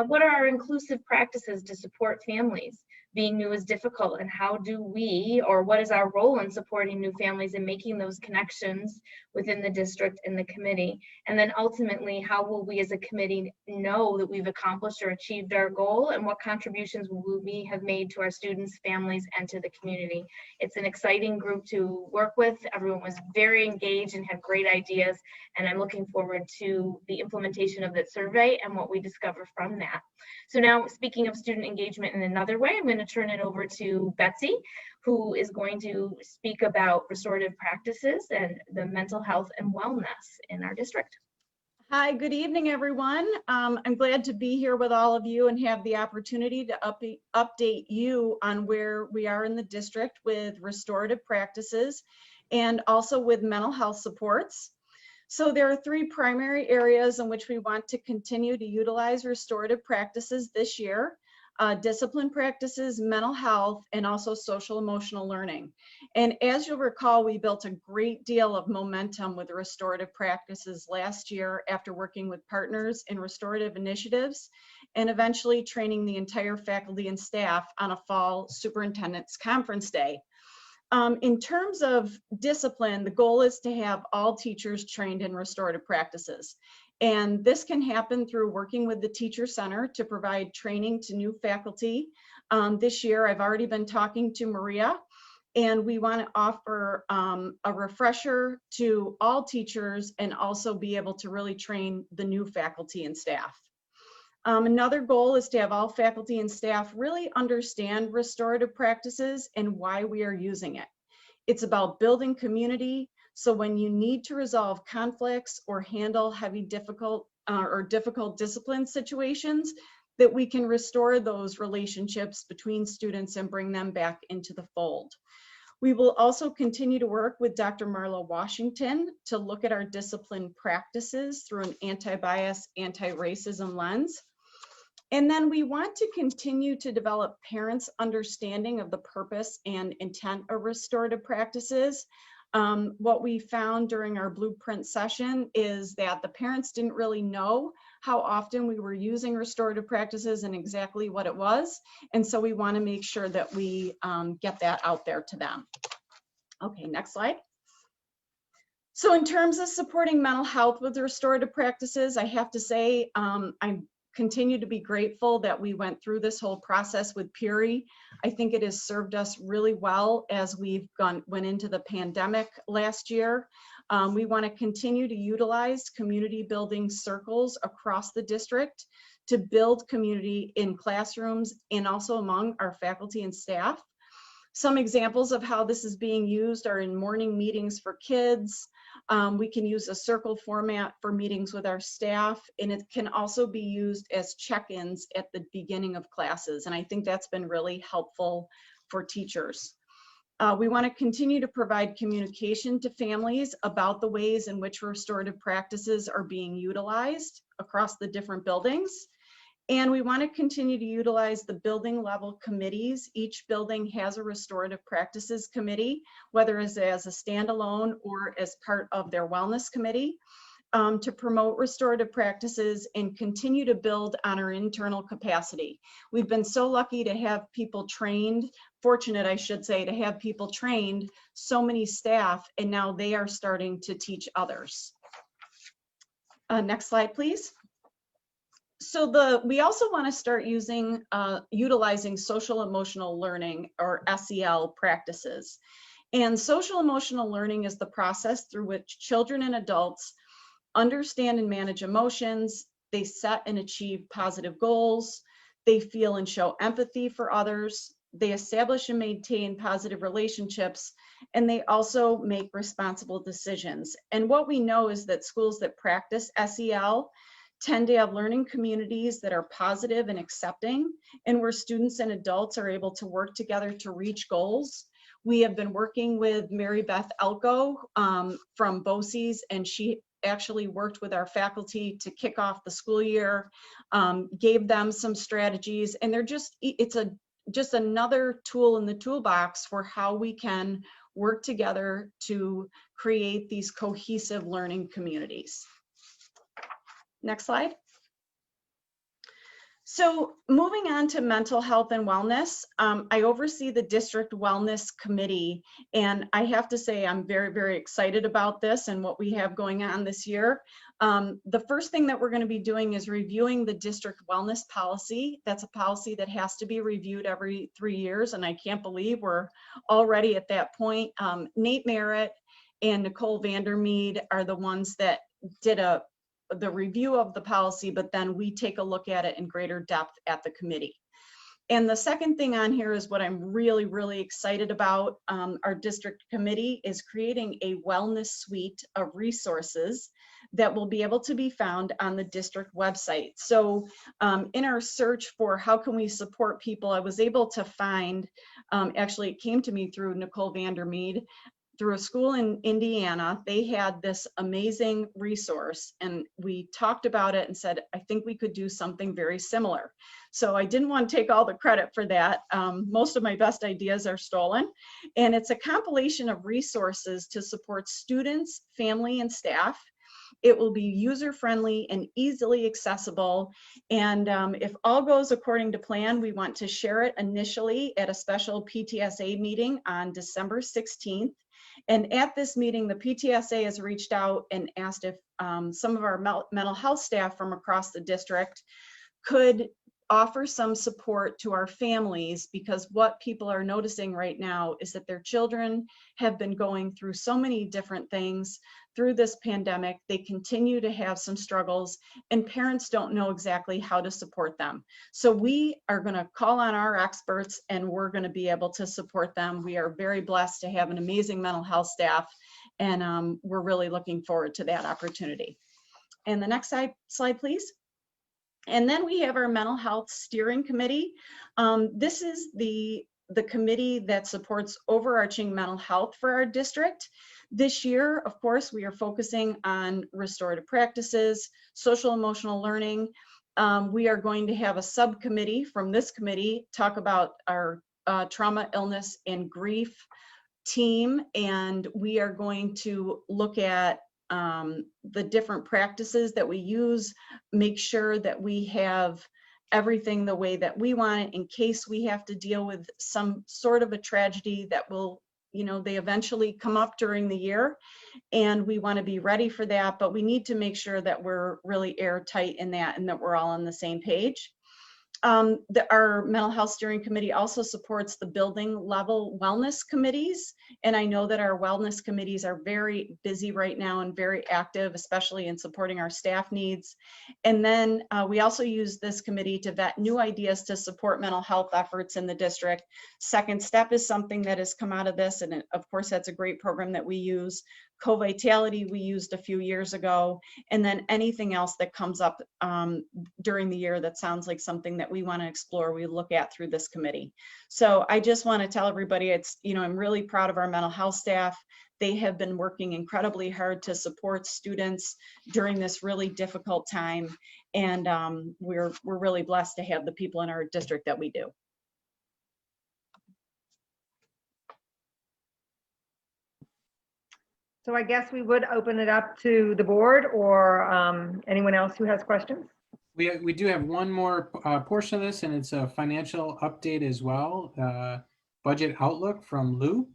What are our inclusive practices to support families? Being new is difficult, and how do we, or what is our role in supporting new families and making those connections within the district and the committee? And then ultimately, how will we as a committee know that we've accomplished or achieved our goal, and what contributions will we have made to our students, families, and to the community? It's an exciting group to work with. Everyone was very engaged and had great ideas, and I'm looking forward to the implementation of that survey and what we discover from that. So now, speaking of student engagement in another way, I'm going to turn it over to Betsy, who is going to speak about restorative practices and the mental health and wellness in our district. Hi, good evening, everyone. I'm glad to be here with all of you and have the opportunity to update you on where we are in the district with restorative practices and also with mental health supports. So there are 3 primary areas in which we want to continue to utilize restorative practices this year: discipline practices, mental health, and also social emotional learning. And as you'll recall, we built a great deal of momentum with the restorative practices last year after working with partners in restorative initiatives and eventually training the entire faculty and staff on a fall superintendent's conference day. In terms of discipline, the goal is to have all teachers trained in restorative practices. And this can happen through working with the Teacher Center to provide training to new faculty. This year, I've already been talking to Maria, and we want to offer a refresher to all teachers and also be able to really train the new faculty and staff. Another goal is to have all faculty and staff really understand restorative practices and why we are using it. It's about building community. So when you need to resolve conflicts or handle difficult discipline situations, that we can restore those relationships between students and bring them back into the fold. We will also continue to work with Dr. Marla Washington to look at our discipline practices through an anti-bias, anti-racism lens. And then we want to continue to develop parents' understanding of the purpose and intent of restorative practices. What we found during our blueprint session is that the parents didn't really know how often we were using restorative practices and exactly what it was. And so we want to make sure that we get that out there to them. Okay, next slide. So in terms of supporting mental health with restorative practices, I have to say I continue to be grateful that we went through this whole process with Peary. I think it has served us really well as we've went into the pandemic last year. We want to continue to utilize community building circles across the district to build community in classrooms and also among our faculty and staff. Some examples of how this is being used are in morning meetings for kids. We can use a circle format for meetings with our staff, and it can also be used as check-ins at the beginning of classes. And I think that's been really helpful for teachers. We want to continue to provide communication to families about the ways in which restorative practices are being utilized across the different buildings. And we want to continue to utilize the building level committees. Each building has a restorative practices committee, whether it's as a standalone or as part of their wellness committee, to promote restorative practices and continue to build on our internal capacity. We've been so lucky to have people trained, fortunate I should say, to have people trained, so many staff, and now they are starting to teach others. Next slide, please. So we also want to start utilizing social emotional learning, or SEL practices. And social emotional learning is the process through which children and adults understand and manage emotions, they set and achieve positive goals, they feel and show empathy for others, they establish and maintain positive relationships, and they also make responsible decisions. And what we know is that schools that practice SEL tend to have learning communities that are positive and accepting, and where students and adults are able to work together to reach goals. We have been working with Mary Beth Elko from BCSD, and she actually worked with our faculty to kick off the school year, gave them some strategies, and it's just another tool in the toolbox for how we can work together to create these cohesive learning communities. Next slide. So moving on to mental health and wellness, I oversee the district wellness committee, and I have to say I'm very, very excited about this and what we have going on this year. The first thing that we're going to be doing is reviewing the district wellness policy. That's a policy that has to be reviewed every 3 years, and I can't believe we're already at that point. Nate Merritt and Nicole Vandermeed are the ones that did the review of the policy, but then we take a look at it in greater depth at the committee. And the second thing on here is what I'm really, really excited about. Our district committee is creating a wellness suite of resources that will be able to be found on the district website. So in our search for how can we support people, I was able to find, actually it came to me through Nicole Vandermeed, through a school in Indiana. They had this amazing resource, and we talked about it and said, I think we could do something very similar. So I didn't want to take all the credit for that. Most of my best ideas are stolen. And it's a compilation of resources to support students, family, and staff. It will be user-friendly and easily accessible. And if all goes according to plan, we want to share it initially at a special PTSA meeting on December 16th. And at this meeting, the PTSA has reached out and asked if some of our mental health staff from across the district could offer some support to our families, because what people are noticing right now is that their children have been going through so many different things through this pandemic. They continue to have some struggles, and parents don't know exactly how to support them. So we are going to call on our experts, and we're going to be able to support them. We are very blessed to have an amazing mental health staff, and we're really looking forward to that opportunity. And the next slide, please. And then we have our mental health steering committee. This is the committee that supports overarching mental health for our district. This year, of course, we are focusing on restorative practices, social emotional learning. We are going to have a subcommittee from this committee talk about our trauma, illness, and grief team, and we are going to look at the different practices that we use, make sure that we have everything the way that we want it in case we have to deal with some sort of a tragedy that will, they eventually come up during the year, and we want to be ready for that, but we need to make sure that we're really airtight in that and that we're all on the same page. Our mental health steering committee also supports the building level wellness committees. And I know that our wellness committees are very busy right now and very active, especially in supporting our staff needs. And then we also use this committee to vet new ideas to support mental health efforts in the district. Second Step is something that has come out of this. And of course, that's a great program that we use. Co-Vitality we used a few years ago, and then anything else that comes up during the year that sounds like something that we want to explore, we look at through this committee. So I just want to tell everybody, I'm really proud of our mental health staff. They have been working incredibly hard to support students during this really difficult time, and we're really blessed to have the people in our district that we do. So I guess we would open it up to the board or anyone else who has questions. We do have one more portion of this, and it's a financial update as well. Budget outlook from Lou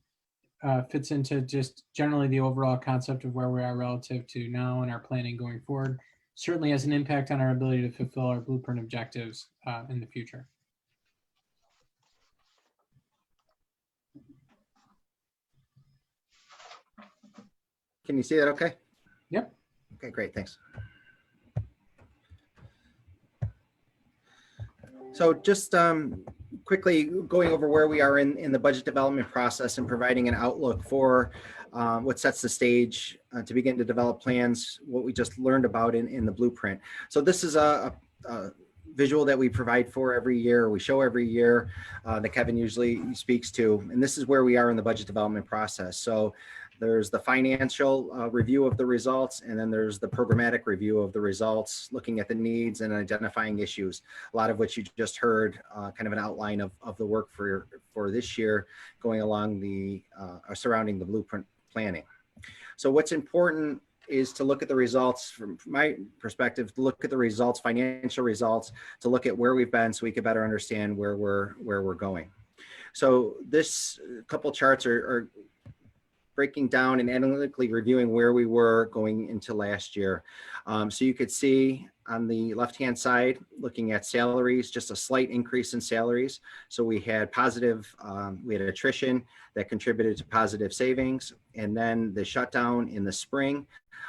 fits into just generally the overall concept of where we are relative to now and our planning going forward. Certainly has an impact on our ability to fulfill our blueprint objectives in the future. Can you see that okay? Yep. Okay, great, thanks. So just quickly going over where we are in the budget development process and providing an outlook for what sets the stage to begin to develop plans, what we just learned about in the blueprint. So this is a visual that we provide for every year, we show every year that Kevin usually speaks to, and this is where we are in the budget development process. So there's the financial review of the results, and then there's the programmatic review of the results, looking at the needs and identifying issues, a lot of which you just heard, kind of an outline of the work for this year going along the surrounding the blueprint planning. So what's important is to look at the results from my perspective, to look at the results, financial results, to look at where we've been so we can better understand where we're going. So this couple charts are breaking down and analytically reviewing where we were going into last year. So you could see on the left-hand side, looking at salaries, just a slight increase in salaries. So we had positive, we had attrition that contributed to positive savings. And then the shutdown in the spring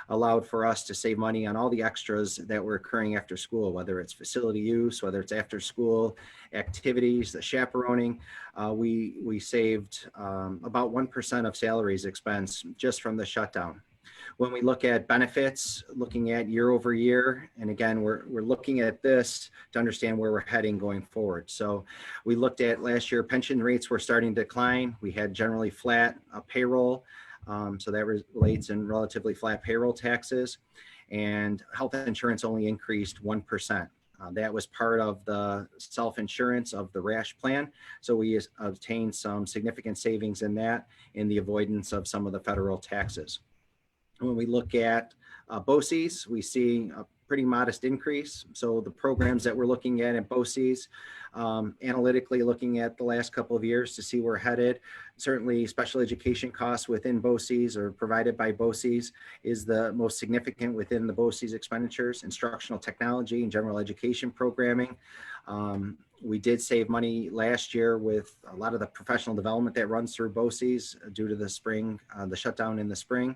allowed for us to save money on all the extras that were occurring after school, whether it's facility use, whether it's after school activities, the chaperoning. We saved about 1% of salaries expense just from the shutdown. When we look at benefits, looking at year over year, and again, we're looking at this to understand where we're heading going forward. So we looked at last year, pension rates were starting to decline. We had generally flat payroll. So that relates in relatively flat payroll taxes, and health insurance only increased 1%. That was part of the self-insurance of the RASH plan. So we obtained some significant savings in that, in the avoidance of some of the federal taxes. When we look at BOCES, we see pretty modest increase. So the programs that we're looking at BOCES, analytically looking at the last couple of years to see where we're headed, certainly special education costs within BOCES or provided by BOCES is the most significant within the BOCES expenditures. Instructional technology and general education programming. We did save money last year with a lot of the professional development that runs through BOCES due to the spring, the shutdown in the spring.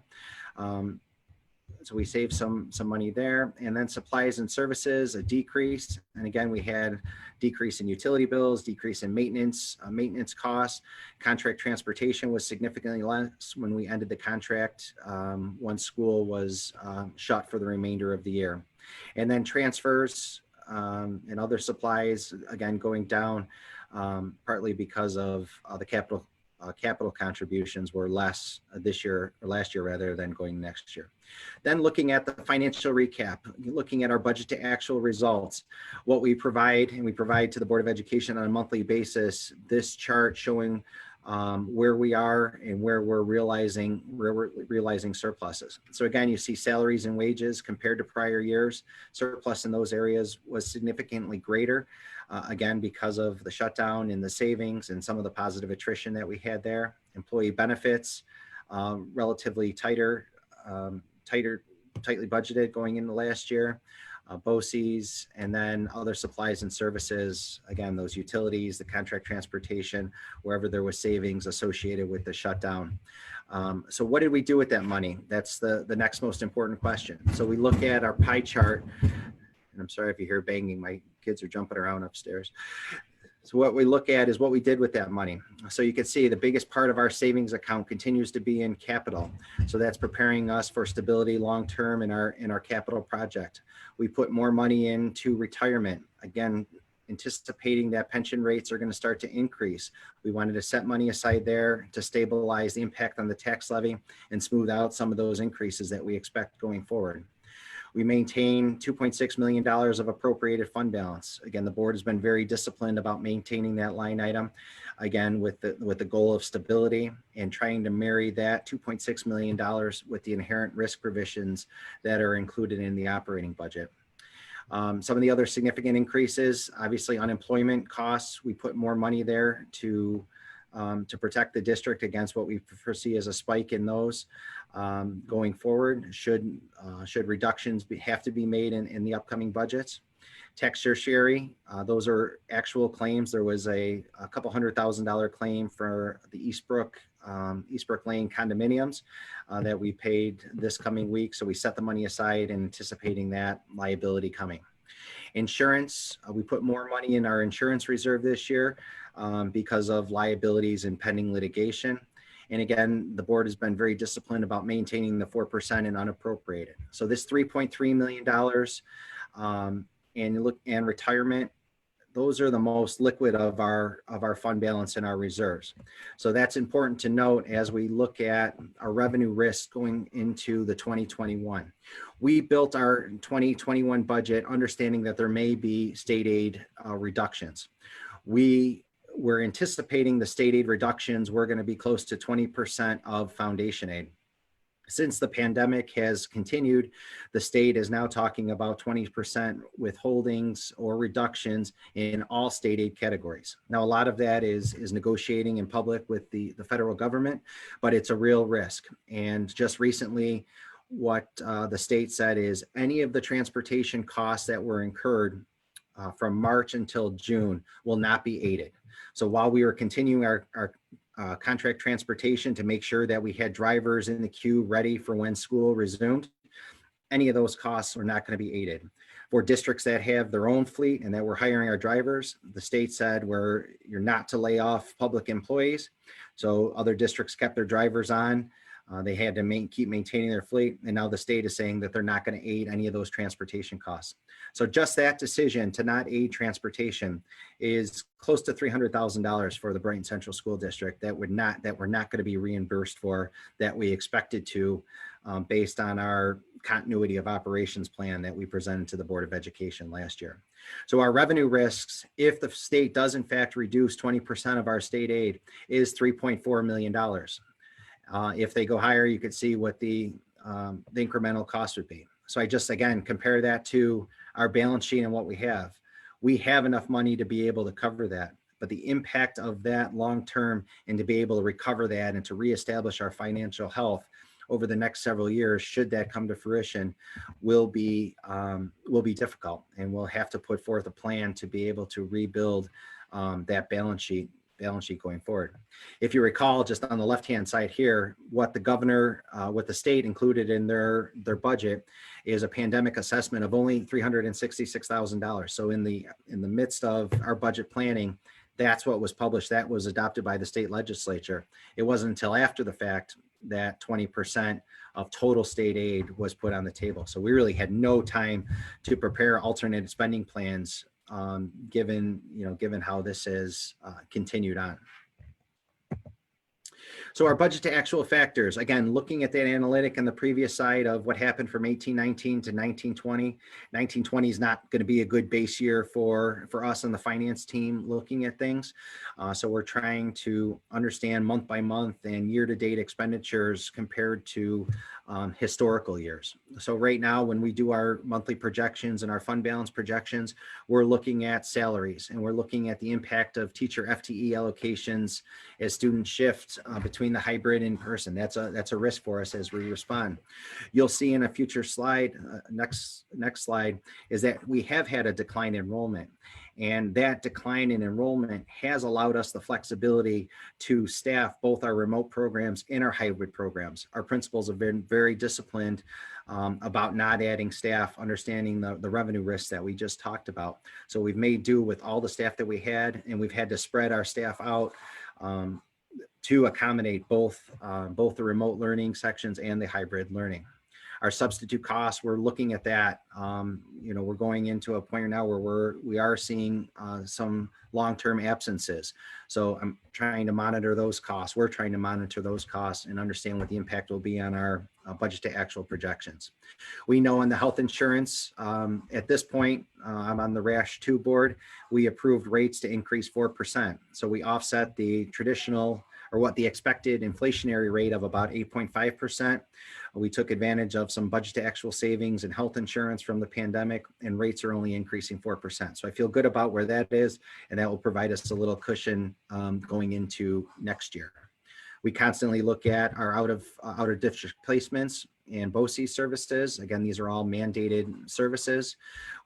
So we saved some money there. And then supplies and services, a decrease. And again, we had decrease in utility bills, decrease in maintenance costs. Contract transportation was significantly less when we ended the contract once school was shut for the remainder of the year. And then transfers and other supplies, again, going down partly because of the capital contributions were less this year, or last year rather, than going next year. Then looking at the financial recap, looking at our budget to actual results, what we provide, and we provide to the Board of Education on a monthly basis, this chart showing where we are and where we're realizing surpluses. So again, you see salaries and wages compared to prior years, surplus in those areas was significantly greater. Again, because of the shutdown and the savings and some of the positive attrition that we had there. Employee benefits, relatively tightly budgeted going into last year. BOCES, and then other supplies and services, again, those utilities, the contract transportation, wherever there was savings associated with the shutdown. So what did we do with that money? That's the next most important question. So we look at our pie chart, and I'm sorry if you hear banging, my kids are jumping around upstairs. So what we look at is what we did with that money. So you can see the biggest part of our savings account continues to be in capital. So that's preparing us for stability long-term in our capital project. We put more money into retirement. Again, anticipating that pension rates are going to start to increase. We wanted to set money aside there to stabilize the impact on the tax levy and smooth out some of those increases that we expect going forward. We maintain $2.6 million of appropriated fund balance. Again, the board has been very disciplined about maintaining that line item, again, with the goal of stability and trying to marry that $2.6 million with the inherent risk provisions that are included in the operating budget. Some of the other significant increases, obviously unemployment costs, we put more money there to protect the district against what we foresee as a spike in those. Going forward, should reductions have to be made in the upcoming budgets. Tax tertiary, those are actual claims. There was a couple $100,000 claim for the Eastbrook Lane condominiums that we paid this coming week. So we set the money aside anticipating that liability coming. Insurance, we put more money in our insurance reserve this year because of liabilities and pending litigation. And again, the board has been very disciplined about maintaining the 4% in unappropriated. So this $3.3 million and retirement, those are the most liquid of our fund balance and our reserves. So that's important to note as we look at our revenue risk going into the 2021. We built our 2021 budget understanding that there may be state aid reductions. We're anticipating the state aid reductions, we're going to be close to 20% of foundation aid. Since the pandemic has continued, the state is now talking about 20% withholdings or reductions in all state aid categories. Now, a lot of that is negotiating in public with the federal government, but it's a real risk. And just recently, what the state said is any of the transportation costs that were incurred from March until June will not be aided. So while we were continuing our contract transportation to make sure that we had drivers in the queue ready for when school resumed, any of those costs are not going to be aided. For districts that have their own fleet and that we're hiring our drivers, the state said you're not to lay off public employees. So other districts kept their drivers on. They had to keep maintaining their fleet. And now the state is saying that they're not going to aid any of those transportation costs. So just that decision to not aid transportation is close to $300,000 for the Brighton Central School District that we're not going to be reimbursed for, that we expected to based on our continuity of operations plan that we presented to the Board of Education last year. So our revenue risks, if the state does in fact reduce 20% of our state aid, is $3.4 million. If they go higher, you could see what the incremental cost would be. So I just, again, compare that to our balance sheet and what we have. We have enough money to be able to cover that, but the impact of that long-term and to be able to recover that and to reestablish our financial health over the next several years, should that come to fruition, will be difficult, and we'll have to put forth a plan to be able to rebuild that balance sheet going forward. If you recall, just on the left-hand side here, what the governor, what the state included in their budget is a pandemic assessment of only $366,000. So in the midst of our budget planning, that's what was published. That was adopted by the state legislature. It wasn't until after the fact that 20% of total state aid was put on the table. So we really had no time to prepare alternate spending plans, given how this has continued on. So our budget to actual factors, again, looking at that analytic on the previous side of what happened from 1819 to 1920. 1920 is not going to be a good base year for us on the finance team looking at things. So we're trying to understand month by month and year-to-date expenditures compared to historical years. So right now, when we do our monthly projections and our fund balance projections, we're looking at salaries, and we're looking at the impact of teacher FTE allocations as students shift between the hybrid and in-person. That's a risk for us as we respond. You'll see in a future slide, next slide, is that we have had a decline in enrollment. And that decline in enrollment has allowed us the flexibility to staff both our remote programs and our hybrid programs. Our principals have been very disciplined about not adding staff, understanding the revenue risks that we just talked about. So we've made do with all the staff that we had, and we've had to spread our staff out to accommodate both the remote learning sections and the hybrid learning. Our substitute costs, we're looking at that. We're going into a point now where we are seeing some long-term absences. So I'm trying to monitor those costs. We're trying to monitor those costs and understand what the impact will be on our budget to actual projections. We know on the health insurance, at this point, I'm on the RASH 2 board, we approved rates to increase 4%. So we offset the traditional, or what the expected inflationary rate of about 8.5%. We took advantage of some budget to actual savings and health insurance from the pandemic, and rates are only increasing 4%. So I feel good about where that is, and that will provide us a little cushion going into next year. We constantly look at our out of district placements and BCSD services. Again, these are all mandated services.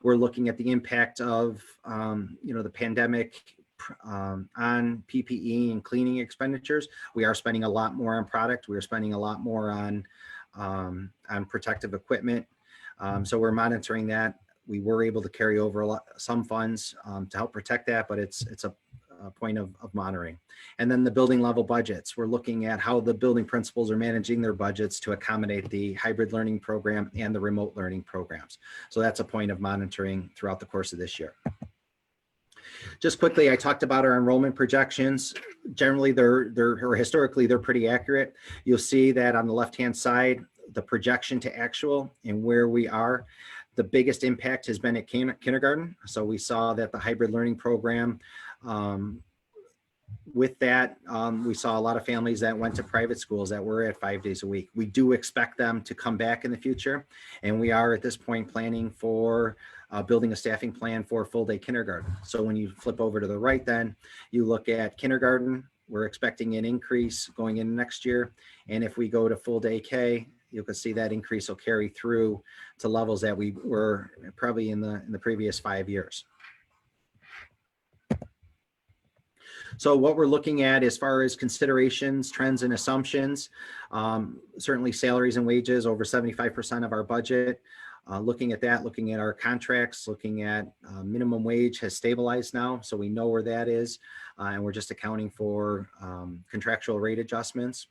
We're looking at the impact of the pandemic on PPE and cleaning expenditures. We are spending a lot more on product. We are spending a lot more on protective equipment. So we're monitoring that. We were able to carry over some funds to help protect that, but it's a point of monitoring. And then the building level budgets. We're looking at how the building principals are managing their budgets to accommodate the hybrid learning program and the remote learning programs. So that's a point of monitoring throughout the course of this year. Just quickly, I talked about our enrollment projections. Generally, historically, they're pretty accurate. You'll see that on the left-hand side, the projection to actual and where we are. The biggest impact has been at kindergarten. So we saw that the hybrid learning program, with that, we saw a lot of families that went to private schools that were at 5 days a week. We do expect them to come back in the future. And we are at this point planning for building a staffing plan for full day kindergarten. So when you flip over to the right, then you look at kindergarten, we're expecting an increase going in next year. And if we go to full day K, you can see that increase will carry through to levels that we were probably in the previous 5 years. So what we're looking at as far as considerations, trends, and assumptions, certainly salaries and wages, over 75% of our budget. Looking at that, looking at our contracts, looking at minimum wage has stabilized now, so we know where that is, and we're just accounting for contractual rate adjustments.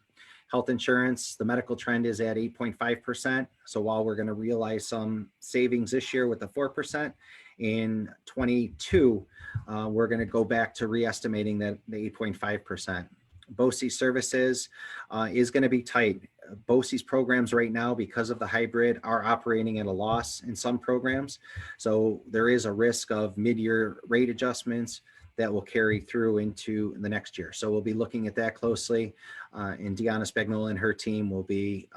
Health insurance, the medical trend is at 8.5%. So while we're going to realize some savings this year with the 4%, in 22, we're going to go back to re-estimating that the 8.5%. BCSD services is going to be tight. BCSD's programs right now, because of the hybrid, are operating at a loss in some programs. So there is a risk of mid-year rate adjustments that will carry through into the next year. So we'll be looking at that closely, and Deanna Spagnola and her team will be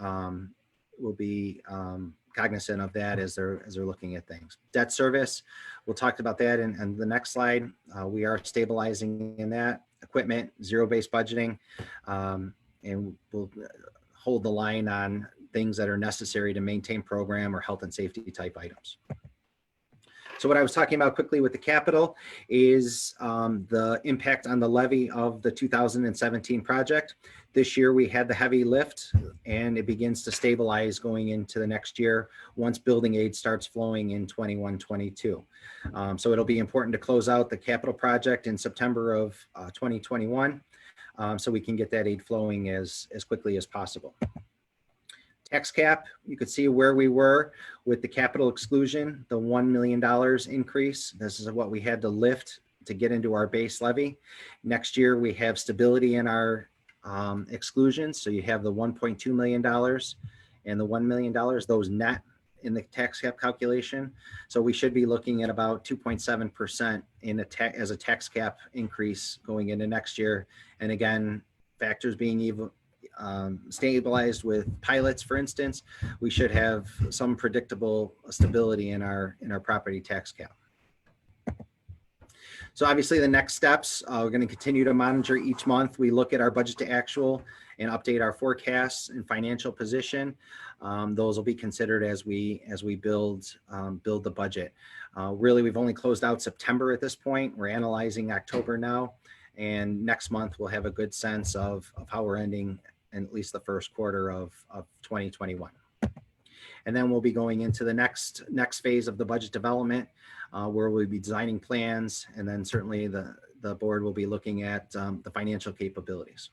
cognizant of that as they're looking at things. Debt service, we'll talk about that in the next slide. We are stabilizing in that. Equipment, zero-based budgeting, and we'll hold the line on things that are necessary to maintain program or health and safety type items. So what I was talking about quickly with the capital is the impact on the levy of the 2017 project. This year we had the heavy lift and it begins to stabilize going into the next year once building aid starts flowing in 21-22. So it'll be important to close out the capital project in September of 2021 so we can get that aid flowing as quickly as possible. Tax cap, you could see where we were with the capital exclusion, the $1 million increase. This is what we had to lift to get into our base levy. Next year, we have stability in our exclusions. So you have the $1.2 million and the $1 million, those net in the tax cap calculation. So we should be looking at about 2.7% in as a tax cap increase going into next year. And again, factors being even stabilized with pilots, for instance, we should have some predictable stability in our property tax cap. So obviously the next steps, we're going to continue to monitor each month. We look at our budget to actual and update our forecasts and financial position. Those will be considered as we build the budget. Really, we've only closed out September at this point. We're analyzing October now, and next month we'll have a good sense of how we're ending in at least the first quarter of 2021. And then we'll be going into the next phase of the budget development, where we'll be designing plans, and then certainly the board will be looking at the financial capabilities.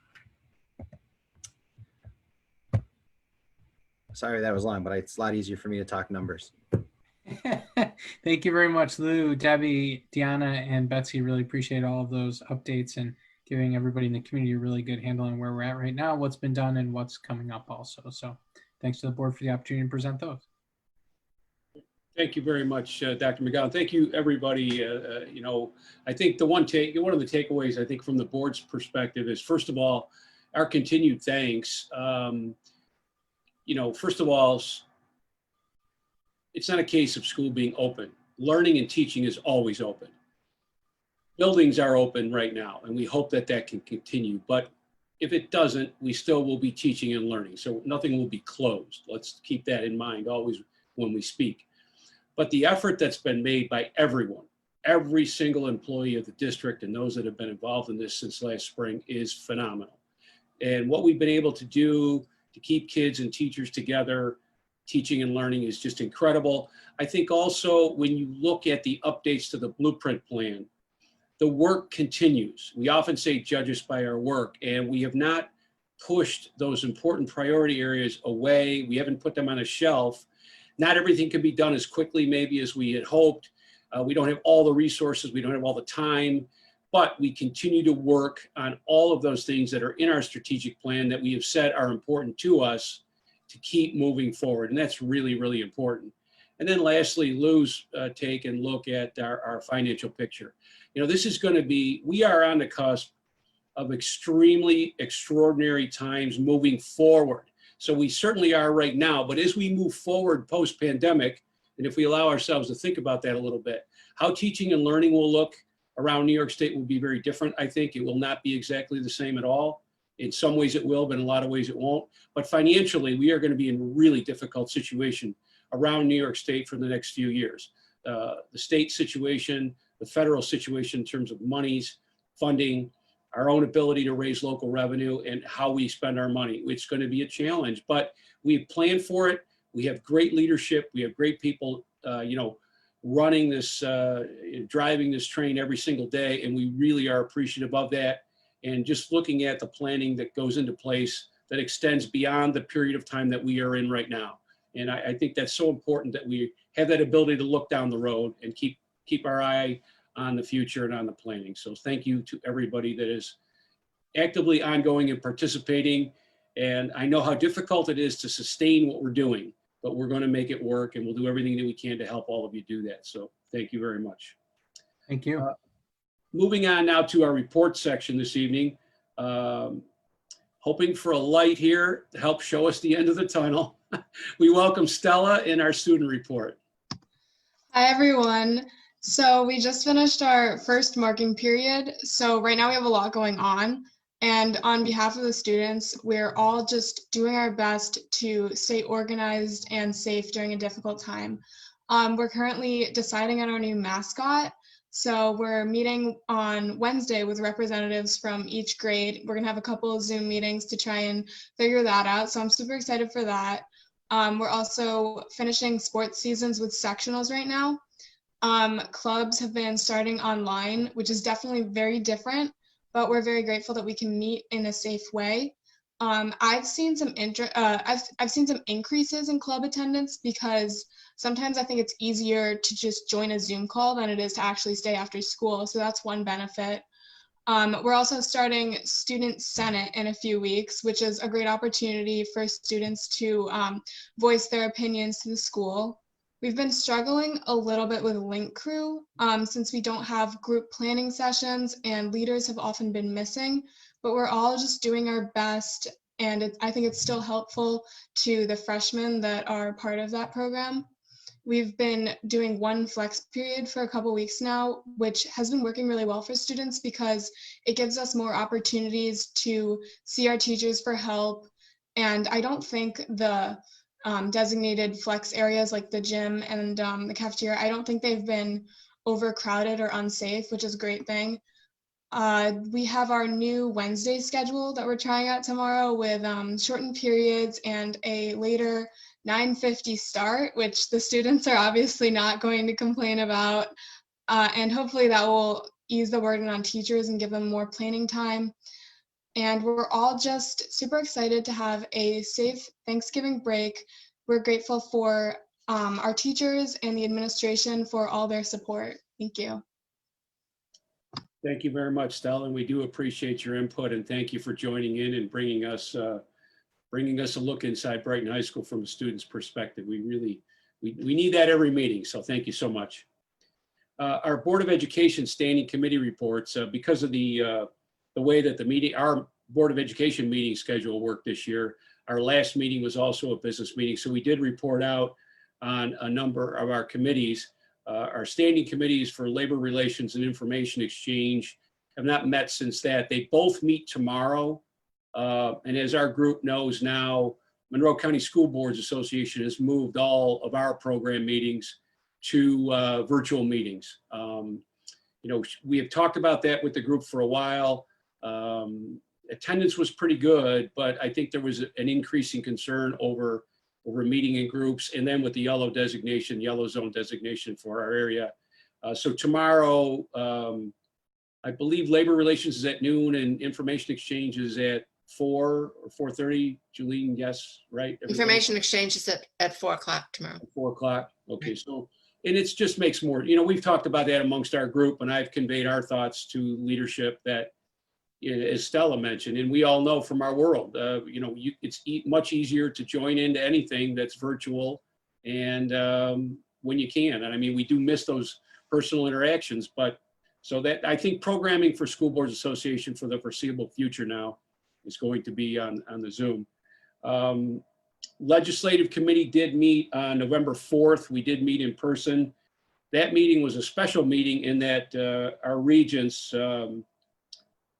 Sorry that was long, but it's a lot easier for me to talk numbers. Thank you very much, Lou, Debbie, Deanna, and Betsy. Really appreciate all of those updates and giving everybody in the community a really good handle on where we're at right now, what's been done, and what's coming up also. So thanks to the board for the opportunity to present those. Thank you very much, Dr. McGowan. Thank you, everybody. You know, I think one of the takeaways I think from the board's perspective is, first of all, our continued thanks. You know, first of all, it's not a case of school being open. Learning and teaching is always open. Buildings are open right now, and we hope that that can continue. But if it doesn't, we still will be teaching and learning. So nothing will be closed. Let's keep that in mind always when we speak. But the effort that's been made by everyone, every single employee of the district and those that have been involved in this since last spring is phenomenal. And what we've been able to do to keep kids and teachers together, teaching and learning, is just incredible. I think also when you look at the updates to the blueprint plan, the work continues. We often say judge us by our work, and we have not pushed those important priority areas away. We haven't put them on a shelf. Not everything can be done as quickly maybe as we had hoped. We don't have all the resources. We don't have all the time, but we continue to work on all of those things that are in our strategic plan that we have said are important to us to keep moving forward. And that's really, really important. And then lastly, Lou's take and look at our financial picture. You know, this is going to be, we are on the cusp of extremely extraordinary times moving forward. So we certainly are right now, but as we move forward post-pandemic, and if we allow ourselves to think about that a little bit, how teaching and learning will look around New York State will be very different. I think it will not be exactly the same at all. In some ways it will, but in a lot of ways it won't. But financially, we are going to be in a really difficult situation around New York State for the next few years. The state situation, the federal situation in terms of monies, funding, our own ability to raise local revenue, and how we spend our money. It's going to be a challenge, but we've planned for it. We have great leadership. We have great people, you know, running this, driving this train every single day, and we really are appreciative of that. And just looking at the planning that goes into place that extends beyond the period of time that we are in right now. And I think that's so important that we have that ability to look down the road and keep our eye on the future and on the planning. So thank you to everybody that is actively ongoing and participating. And I know how difficult it is to sustain what we're doing, but we're going to make it work, and we'll do everything that we can to help all of you do that. So thank you very much. Thank you. Moving on now to our report section this evening. hoping for a light here to help show us the end of the tunnel. We welcome Stella in our student report. Hi, everyone. So we just finished our first marking period. So right now we have a lot going on. And on behalf of the students, we're all just doing our best to stay organized and safe during a difficult time. We're currently deciding on our new mascot. So we're meeting on Wednesday with representatives from each grade. We're gonna have a couple of Zoom meetings to try and figure that out. So I'm super excited for that. We're also finishing sports seasons with sectionals right now. Clubs have been starting online, which is definitely very different, but we're very grateful that we can meet in a safe way. I've seen some I've seen some increases in club attendance because sometimes I think it's easier to just join a Zoom call than it is to actually stay after school. So that's one benefit. We're also starting Student Senate in a few weeks, which is a great opportunity for students to voice their opinions to the school. We've been struggling a little bit with Link Crew since we don't have group planning sessions and leaders have often been missing, but we're all just doing our best. And I think it's still helpful to the freshmen that are part of that program. We've been doing one flex period for a couple weeks now, which has been working really well for students because it gives us more opportunities to see our teachers for help. And I don't think the designated flex areas like the gym and the cafeteria, I don't think they've been overcrowded or unsafe, which is a great thing. We have our new Wednesday schedule that we're trying out tomorrow with shortened periods and a later 9:50 start, which the students are obviously not going to complain about. And hopefully that will ease the burden on teachers and give them more planning time. And we're all just super excited to have a safe Thanksgiving break. We're grateful for our teachers and the administration for all their support. Thank you. Thank you very much, Stella, and we do appreciate your input, and thank you for joining in and bringing us a look inside Brighton High School from a student's perspective. We need that every meeting, so thank you so much. Our Board of Education Standing Committee reports, because of the way that our Board of Education meeting schedule worked this year, our last meeting was also a business meeting, so we did report out on a number of our committees. Our standing committees for labor relations and information exchange have not met since that. They both meet tomorrow. And as our group knows now, Monroe County School Boards Association has moved all of our program meetings to virtual meetings. We have talked about that with the group for a while. Attendance was pretty good, but I think there was an increasing concern over meeting in groups, and then with the yellow zone designation for our area. So tomorrow, I believe labor relations is at noon and information exchange is at 4 or 4:30. Julene, yes, right? Information exchange is at 4 o'clock tomorrow. 4 o'clock. Okay, so, and it just makes more, we've talked about that amongst our group, and I've conveyed our thoughts to leadership that, as Stella mentioned, and we all know from our world, it's much easier to join into anything that's virtual, and when you can. And I mean, we do miss those personal interactions, but so that I think programming for School Boards Association for the foreseeable future now is going to be on the Zoom. Legislative Committee did meet on November 4th. We did meet in person. That meeting was a special meeting in that our regents,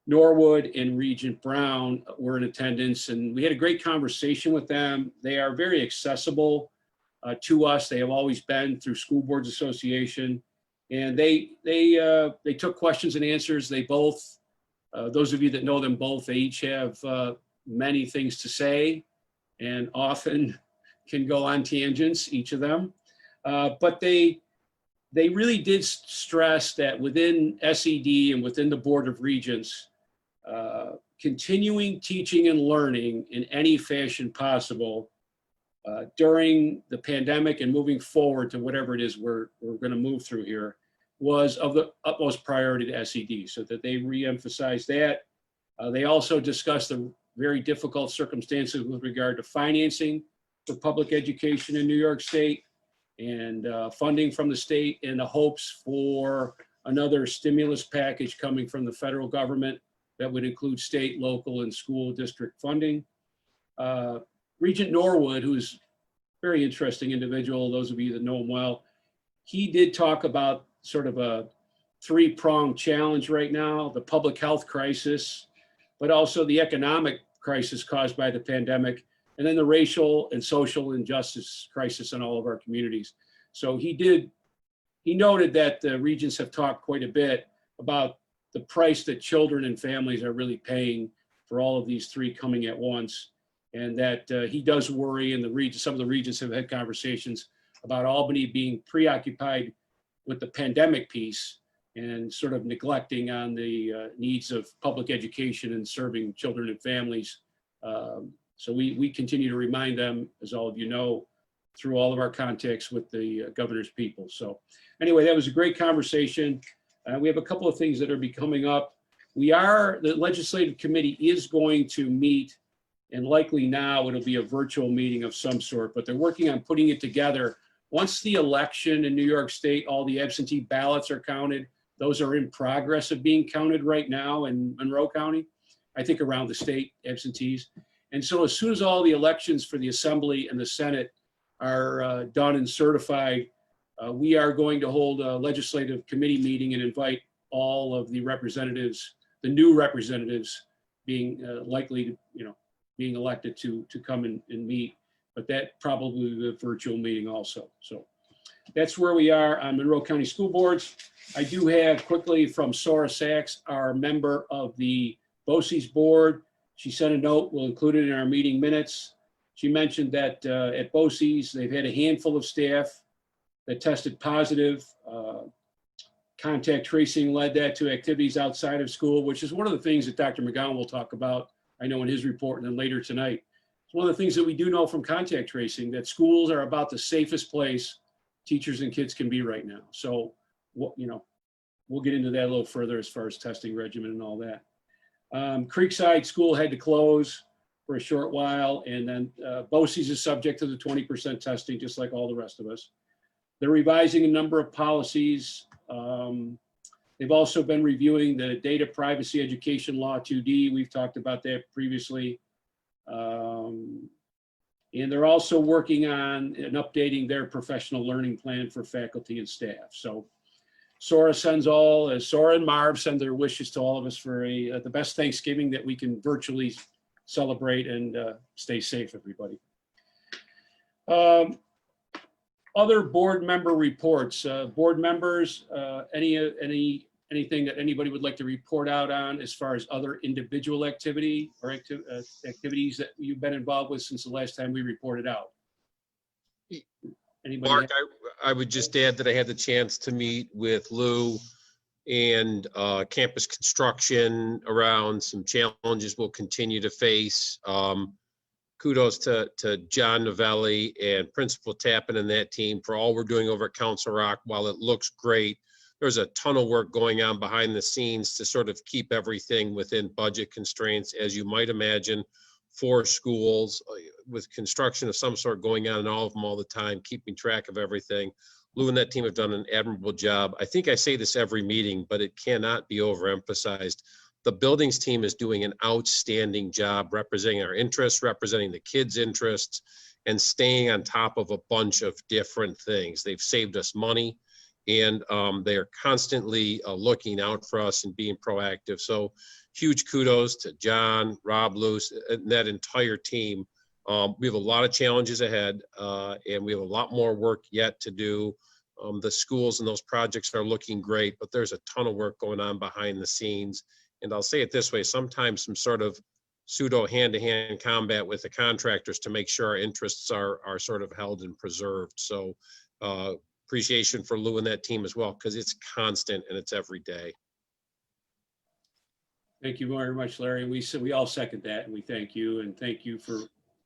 Norwood and Regent Brown, were in attendance, and we had a great conversation with them. They are very accessible to us. They have always been through School Boards Association, and they took questions and answers. They both, those of you that know them both, they each have many things to say and often can go on tangents, each of them. But they really did stress that within SED and within the Board of Regents, continuing teaching and learning in any fashion possible during the pandemic and moving forward to whatever it is we're going to move through here was of the utmost priority to SED, so that they re-emphasized that. They also discussed the very difficult circumstances with regard to financing for public education in New York State and funding from the state, and the hopes for another stimulus package coming from the federal government. that would include state, local, and school district funding. Regent Norwood, who's a very interesting individual, those of you that know him well, he did talk about sort of a three-pronged challenge right now, the public health crisis, but also the economic crisis caused by the pandemic, and then the racial and social injustice crisis in all of our communities. So he noted that the regents have talked quite a bit about the price that children and families are really paying for all of these three coming at once, and that he does worry, and some of the regents have had conversations about Albany being preoccupied with the pandemic piece and sort of neglecting on the needs of public education and serving children and families. So we continue to remind them, as all of you know, through all of our contacts with the governor's people. So anyway, that was a great conversation. We have a couple of things that are coming up. The legislative committee is going to meet, and likely now it'll be a virtual meeting of some sort, but they're working on putting it together. Once the election in New York State, all the absentee ballots are counted. Those are in progress of being counted right now in Monroe County, I think around the state absentees. And so as soon as all the elections for the Assembly and the Senate are done and certified, we are going to hold a legislative committee meeting and invite all of the representatives, the new representatives being likely to, being elected to come and meet, but that probably will be a virtual meeting also. So that's where we are on Monroe County School Boards. I do have quickly from Sora Sachs, our member of the BOCES board. She sent a note, we'll include it in our meeting minutes. She mentioned that at BOCES, they've had a handful of staff that tested positive. Contact tracing led that to activities outside of school, which is one of the things that Dr. McGowan will talk about, I know in his report, and then later tonight. It's one of the things that we do know from contact tracing, that schools are about the safest place teachers and kids can be right now. So, we'll get into that a little further as far as testing regimen and all that. Creekside School had to close for a short while, and then BOCES is subject to the 20% testing, just like all the rest of us. They're revising a number of policies. They've also been reviewing the Data Privacy Education Law 2D. We've talked about that previously. And they're also working on and updating their professional learning plan for faculty and staff. So Sora and Marv send their wishes to all of us for the best Thanksgiving that we can virtually celebrate, and stay safe, everybody. Other board member reports. Board members, anything that anybody would like to report out on as far as other individual activity or activities that you've been involved with since the last time we reported out? Anybody? Mark, I would just add that I had the chance to meet with Lou and campus construction around some challenges we'll continue to face. Kudos to John Novelli and Principal Tappan and that team for all we're doing over at Council Rock. While it looks great, there's a ton of work going on behind the scenes to sort of keep everything within budget constraints, as you might imagine, for schools with construction of some sort going on in all of them all the time, keeping track of everything. Lou and that team have done an admirable job. I think I say this every meeting, but it cannot be overemphasized. The buildings team is doing an outstanding job representing our interests, representing the kids' interests, and staying on top of a bunch of different things. They've saved us money, and they are constantly looking out for us and being proactive. So huge kudos to John, Rob, Luce, and that entire team. We have a lot of challenges ahead, and we have a lot more work yet to do. The schools and those projects are looking great, but there's a ton of work going on behind the scenes. And I'll say it this way, sometimes some sort of pseudo hand-to-hand combat with the contractors to make sure our interests are sort of held and preserved. So appreciation for Lou and that team as well, because it's constant and it's every day. Thank you very much, Larry. We all second that, and we thank you, and thank you for,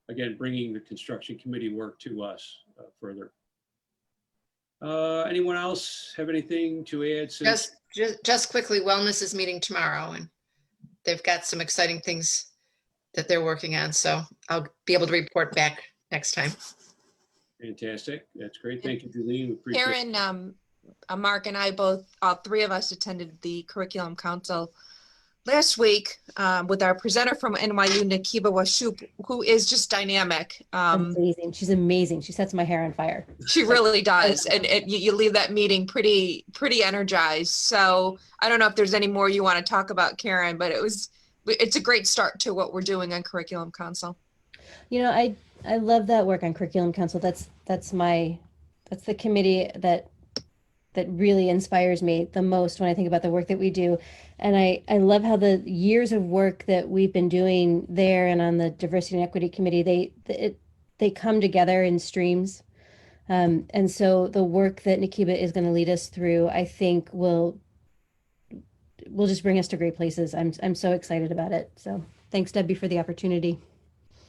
again, bringing the construction committee work to us further. Anyone else have anything to add? Just quickly, Wellness is meeting tomorrow, and they've got some exciting things that they're working on. So I'll be able to report back next time. Fantastic. That's great. Thank you, Julie. We appreciate it. Karen, Mark and I both, all three of us attended the Curriculum Council last week with our presenter from NYU, Nakiba Washoop, who is just dynamic. Amazing. She's amazing. She sets my hair on fire. She really does. And you leave that meeting pretty energized. So I don't know if there's any more you want to talk about, Karen, but it's a great start to what we're doing on Curriculum Council. You know, I love that work on Curriculum Council. That's the committee that really inspires me the most when I think about the work that we do. And I love how the years of work that we've been doing there and on the Diversity and Equity Committee, they come together in streams. And so the work that Nakiba is going to lead us through, I think will just bring us to great places. I'm so excited about it. So thanks, Debbie, for the opportunity.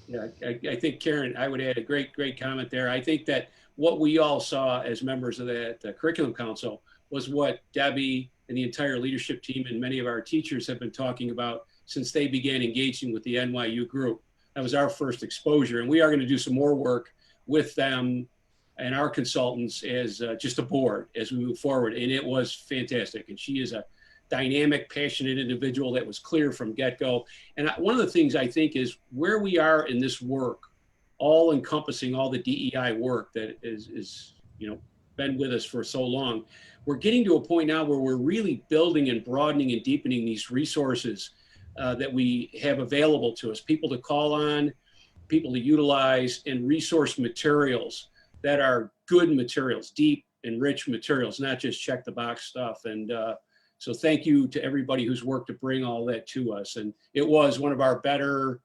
Yeah, I think, Karen, I would add a great comment there. I think that what we all saw as members of that Curriculum Council was what Debbie and the entire leadership team and many of our teachers have been talking about since they began engaging with the NYU group. That was our first exposure, and we are going to do some more work with them and our consultants as just a board as we move forward, and it was fantastic. And she is a dynamic, passionate individual that was clear from get-go. And one of the things I think is where we are in this work, all encompassing all the DEI work that is been with us for so long, we're getting to a point now where we're really building and broadening and deepening these resources that we have available to us, people to call on, people to utilize, and resource materials that are good materials, deep and rich materials, not just check the box stuff. And so thank you to everybody who's worked to bring all that to us. And it was one of our better,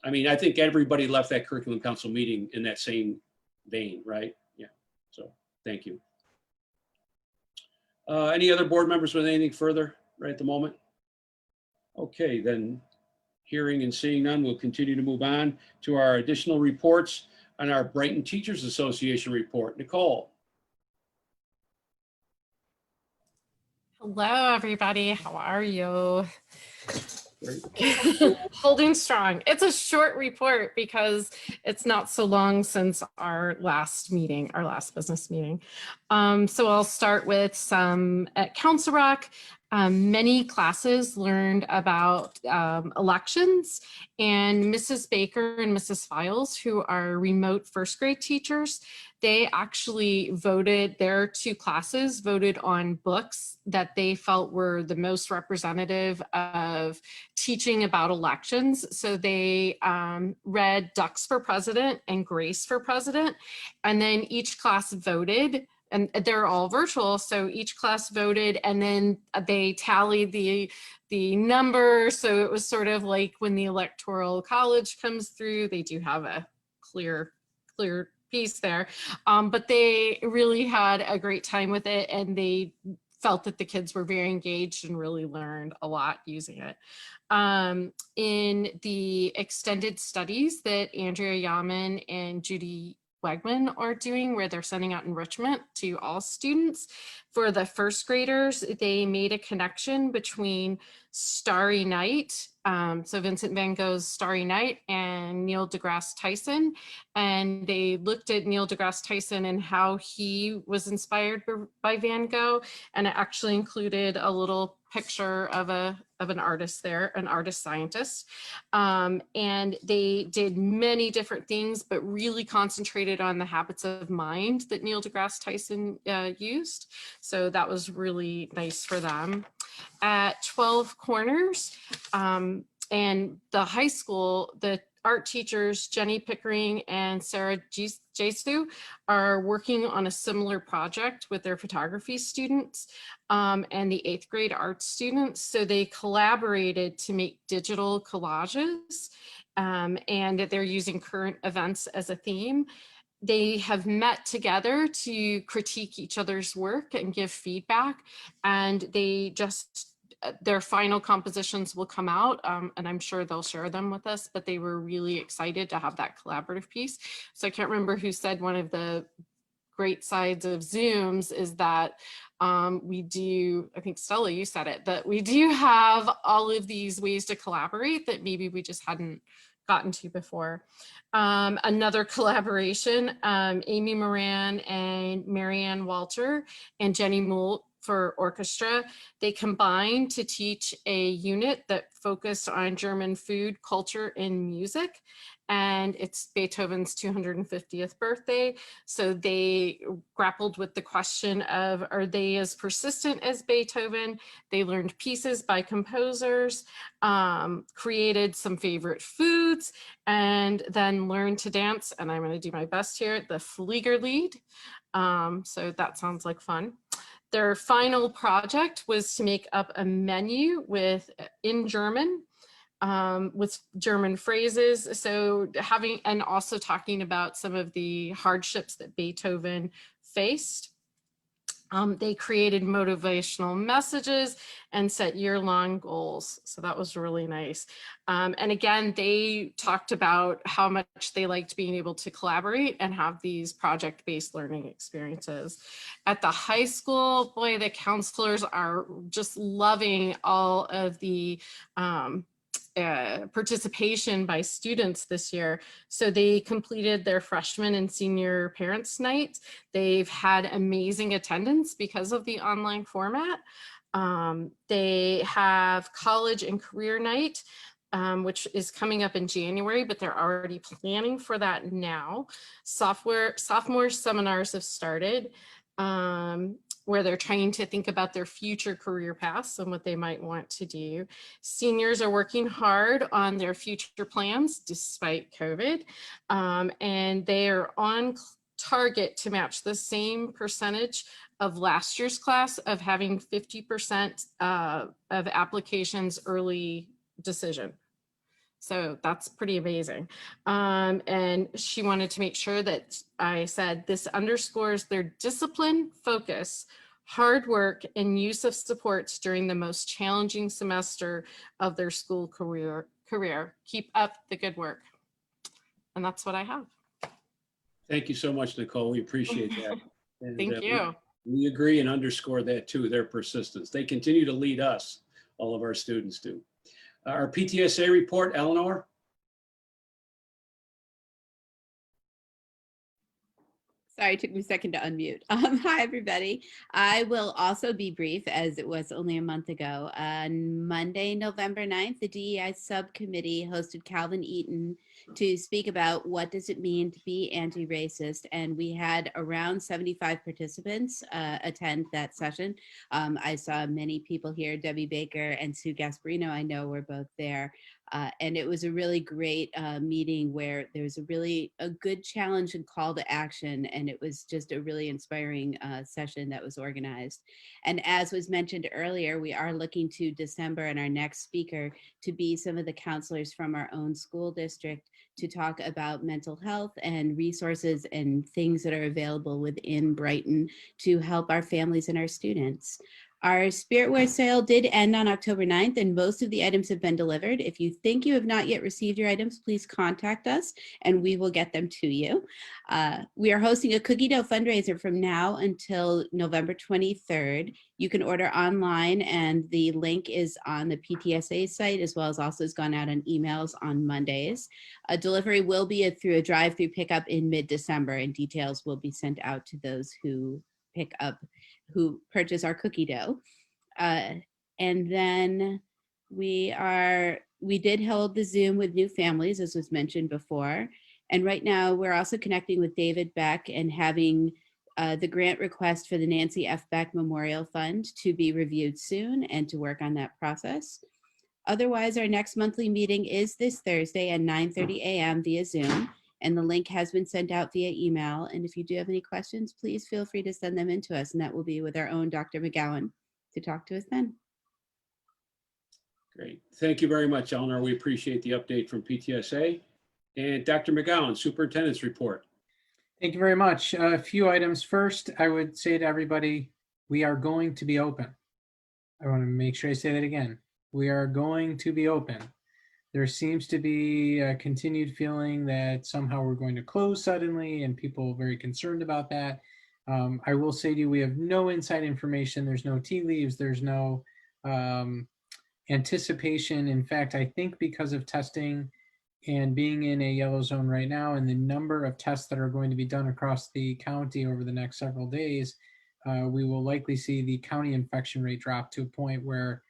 I mean, I think everybody left that Curriculum Council meeting in that same vein, right? Yeah, so thank you. Any other board members with anything further right at the moment? Okay, then hearing and seeing none, we'll continue to move on to our additional reports on our Brighton Teachers Association report. Nicole. Hello, everybody. How are you? Holding strong. It's a short report because it's not so long since our last meeting, our last business meeting. So I'll start with some at Council Rock. Many classes learned about elections, and Mrs. Baker and Mrs. Files, who are remote first grade teachers, they actually voted, their two classes voted on books that they felt were the most representative of teaching about elections. So they read Ducks for President and Grace for President, and then each class voted. And they're all virtual, so each class voted, and then they tallied the number. So it was sort of like when the Electoral College comes through, they do have a clear piece there. But they really had a great time with it, and they felt that the kids were very engaged and really learned a lot using it. In the extended studies that Andrea Yaman and Judy Wegman are doing, where they're sending out enrichment to all students. For the first graders, they made a connection between Starry Night, so Vincent van Gogh's Starry Night, and Neil deGrasse Tyson. And they looked at Neil deGrasse Tyson and how he was inspired by Van Gogh. And it actually included a little picture of an artist there, an artist scientist. And they did many different things, but really concentrated on the habits of mind that Neil deGrasse Tyson used. So that was really nice for them. At 12 Corners and the high school, the art teachers, Jenny Pickering and Sarah Jesu, are working on a similar project with their photography students and the 8th grade art students. So they collaborated to make digital collages, and they're using current events as a theme. They have met together to critique each other's work and give feedback, and they just, their final compositions will come out, and I'm sure they'll share them with us, but they were really excited to have that collaborative piece. So I can't remember who said one of the great sides of Zooms is that we do, I think Stella, you said it, that we do have all of these ways to collaborate that maybe we just hadn't gotten to before. Another collaboration, Amy Moran and Marianne Walter and Jenny for orchestra. They combined to teach a unit that focused on German food, culture, and music. And it's Beethoven's 250th birthday. So they grappled with the question of, are they as persistent as Beethoven? They learned pieces by composers, created some favorite foods, and then learned to dance. And I'm going to do my best here, the Fliegerlied. So that sounds like fun. Their final project was to make up a menu in German, with German phrases. So having, and also talking about some of the hardships that Beethoven faced. They created motivational messages and set year-long goals. So that was really nice. And again, they talked about how much they liked being able to collaborate and have these project-based learning experiences. At the high school, boy, the counselors are just loving all of the participation by students this year. So they completed their freshman and senior parents' night. They've had amazing attendance because of the online format. They have college and career night, which is coming up in January, but they're already planning for that now. Sophomore seminars have started, where they're trying to think about their future career paths and what they might want to do. Seniors are working hard on their future plans despite COVID, and they are on target to match the same percentage of last year's class of having 50% of applications early decision. So that's pretty amazing. And she wanted to make sure that I said this underscores their discipline, focus, hard work, and use of supports during the most challenging semester of their school career. Keep up the good work. And that's what I have. Thank you so much, Nicole. We appreciate that. And, Thank you. We agree and underscore that too, their persistence. They continue to lead us, all of our students do. Our PTSA report, Eleanor. Sorry, it took me a second to unmute. Hi, everybody. I will also be brief, as it was only a month ago. On Monday, November 9th, the DEI subcommittee hosted Calvin Eaton to speak about what does it mean to be anti-racist. And we had around 75 participants attend that session. I saw many people here, Debbie Baker and Sue Gasparino, I know were both there. And it was a really great meeting where there was a good challenge and call to action. And it was just a really inspiring session that was organized. And as was mentioned earlier, we are looking to December and our next speaker to be some of the counselors from our own school district to talk about mental health and resources and things that are available within Brighton to help our families and our students. Our Spiritware sale did end on October 9th, and most of the items have been delivered. If you think you have not yet received your items, please contact us and we will get them to you. We are hosting a cookie dough fundraiser from now until November 23rd. You can order online and the link is on the PTSA site, as well as also has gone out on emails on Mondays. A delivery will be through a drive-through pickup in mid-December, and details will be sent out to those who purchase our cookie dough. And then we did hold the Zoom with new families, as was mentioned before. And right now we're also connecting with David Beck and having the grant request for the Nancy F. Beck Memorial Fund to be reviewed soon and to work on that process. Otherwise, our next monthly meeting is this Thursday at 9:30 a.m. via Zoom. And the link has been sent out via email. And if you do have any questions, please feel free to send them in to us. And that will be with our own Dr. McGowan to talk to us then. Great. Thank you very much, Eleanor. We appreciate the update from PTSA. And Dr. McGowan, Superintendent's report. Thank you very much. A few items. First, I would say to everybody, we are going to be open. I want to make sure I say that again. We are going to be open. There seems to be a continued feeling that somehow we're going to close suddenly, and people are very concerned about that. I will say to you, we have no inside information. There's no tea leaves. There's no anticipation. In fact, I think because of testing and being in a yellow zone right now and the number of tests that are going to be done across the county over the next several days, we will likely see the county infection rate drop to a point where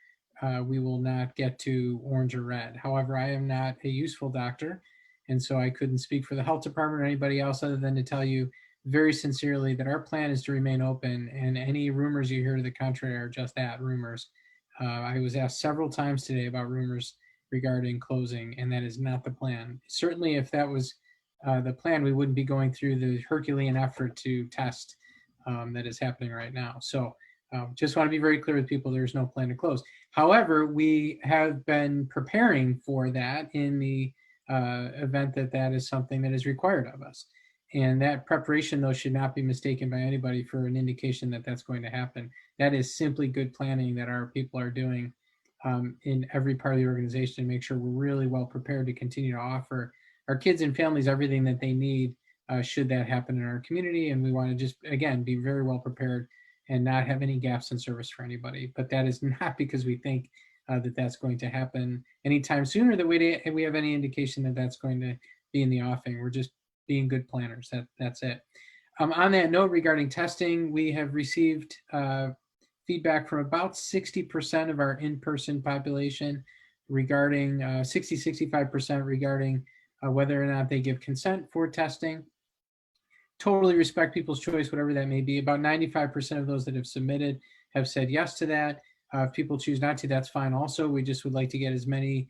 we will not get to orange or red. However, I am not a useful doctor, and so I couldn't speak for the health department or anybody else other than to tell you very sincerely that our plan is to remain open, and any rumors you hear to the contrary are just that, rumors. I was asked several times today about rumors regarding closing, and that is not the plan. Certainly, if that was the plan, we wouldn't be going through the Herculean effort to test that is happening right now. So just want to be very clear with people, there's no plan to close. However, we have been preparing for that in the event that that is something that is required of us. And that preparation, though, should not be mistaken by anybody for an indication that that's going to happen. That is simply good planning that our people are doing in every part of the organization to make sure we're really well prepared to continue to offer our kids and families everything that they need should that happen in our community. And we want to just, again, be very well prepared and not have any gaps in service for anybody. But that is not because we think that that's going to happen anytime sooner, that we have any indication that that's going to be in the offing. We're just being good planners. That's it. On that note, regarding testing, we have received feedback from about 60% of our in-person population regarding 65% regarding whether or not they give consent for testing. Totally respect people's choice, whatever that may be. About 95% of those that have submitted have said yes to that. If people choose not to, that's fine also. We just would like to get as many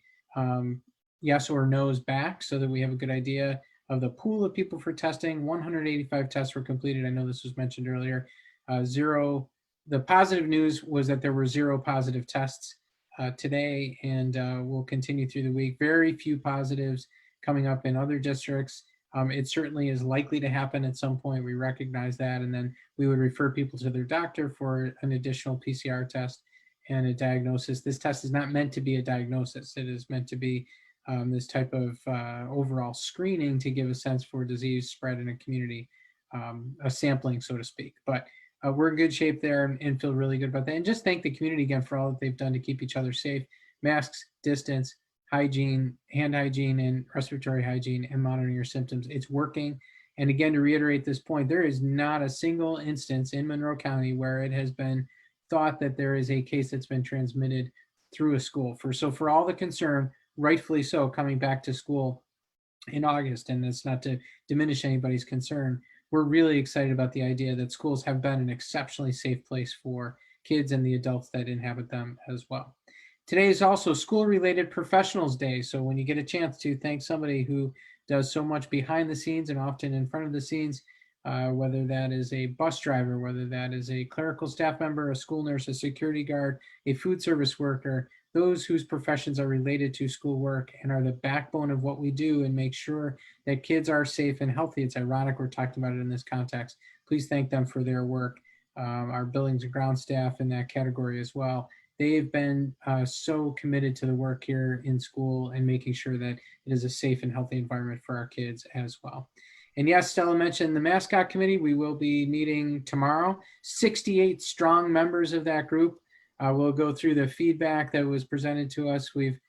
yes or no's back so that we have a good idea of the pool of people for testing. 185 tests were completed. I know this was mentioned earlier. The positive news was that there were 0 positive tests today, and we'll continue through the week. Very few positives coming up in other districts. It certainly is likely to happen at some point. We recognize that, and then we would refer people to their doctor for an additional PCR test and a diagnosis. This test is not meant to be a diagnosis. It is meant to be this type of overall screening to give a sense for disease spread in a community, a sampling, so to speak. But we're in good shape there and feel really good about that. And just thank the community again for all that they've done to keep each other safe. Masks, distance, hygiene, hand hygiene, and respiratory hygiene, and monitoring your symptoms. It's working. And again, to reiterate this point, there is not a single instance in Monroe County where it has been thought that there is a case that's been transmitted through a school. So for all the concern, rightfully so, coming back to school in August, and that's not to diminish anybody's concern, we're really excited about the idea that schools have been an exceptionally safe place for kids and the adults that inhabit them as well. Today is also School-Related Professionals Day, so when you get a chance to thank somebody who does so much behind the scenes and often in front of the scenes, whether that is a bus driver, whether that is a clerical staff member, a school nurse, a security guard, a food service worker, those whose professions are related to schoolwork and are the backbone of what we do and make sure that kids are safe and healthy. It's ironic we're talking about it in this context. Please thank them for their work. Our buildings and ground staff in that category as well. They've been so committed to the work here in school and making sure that it is a safe and healthy environment for our kids as well. And yes, Stella mentioned the mascot committee. We will be meeting tomorrow. 68 strong members of that group. We'll go through the feedback that was presented to us. We've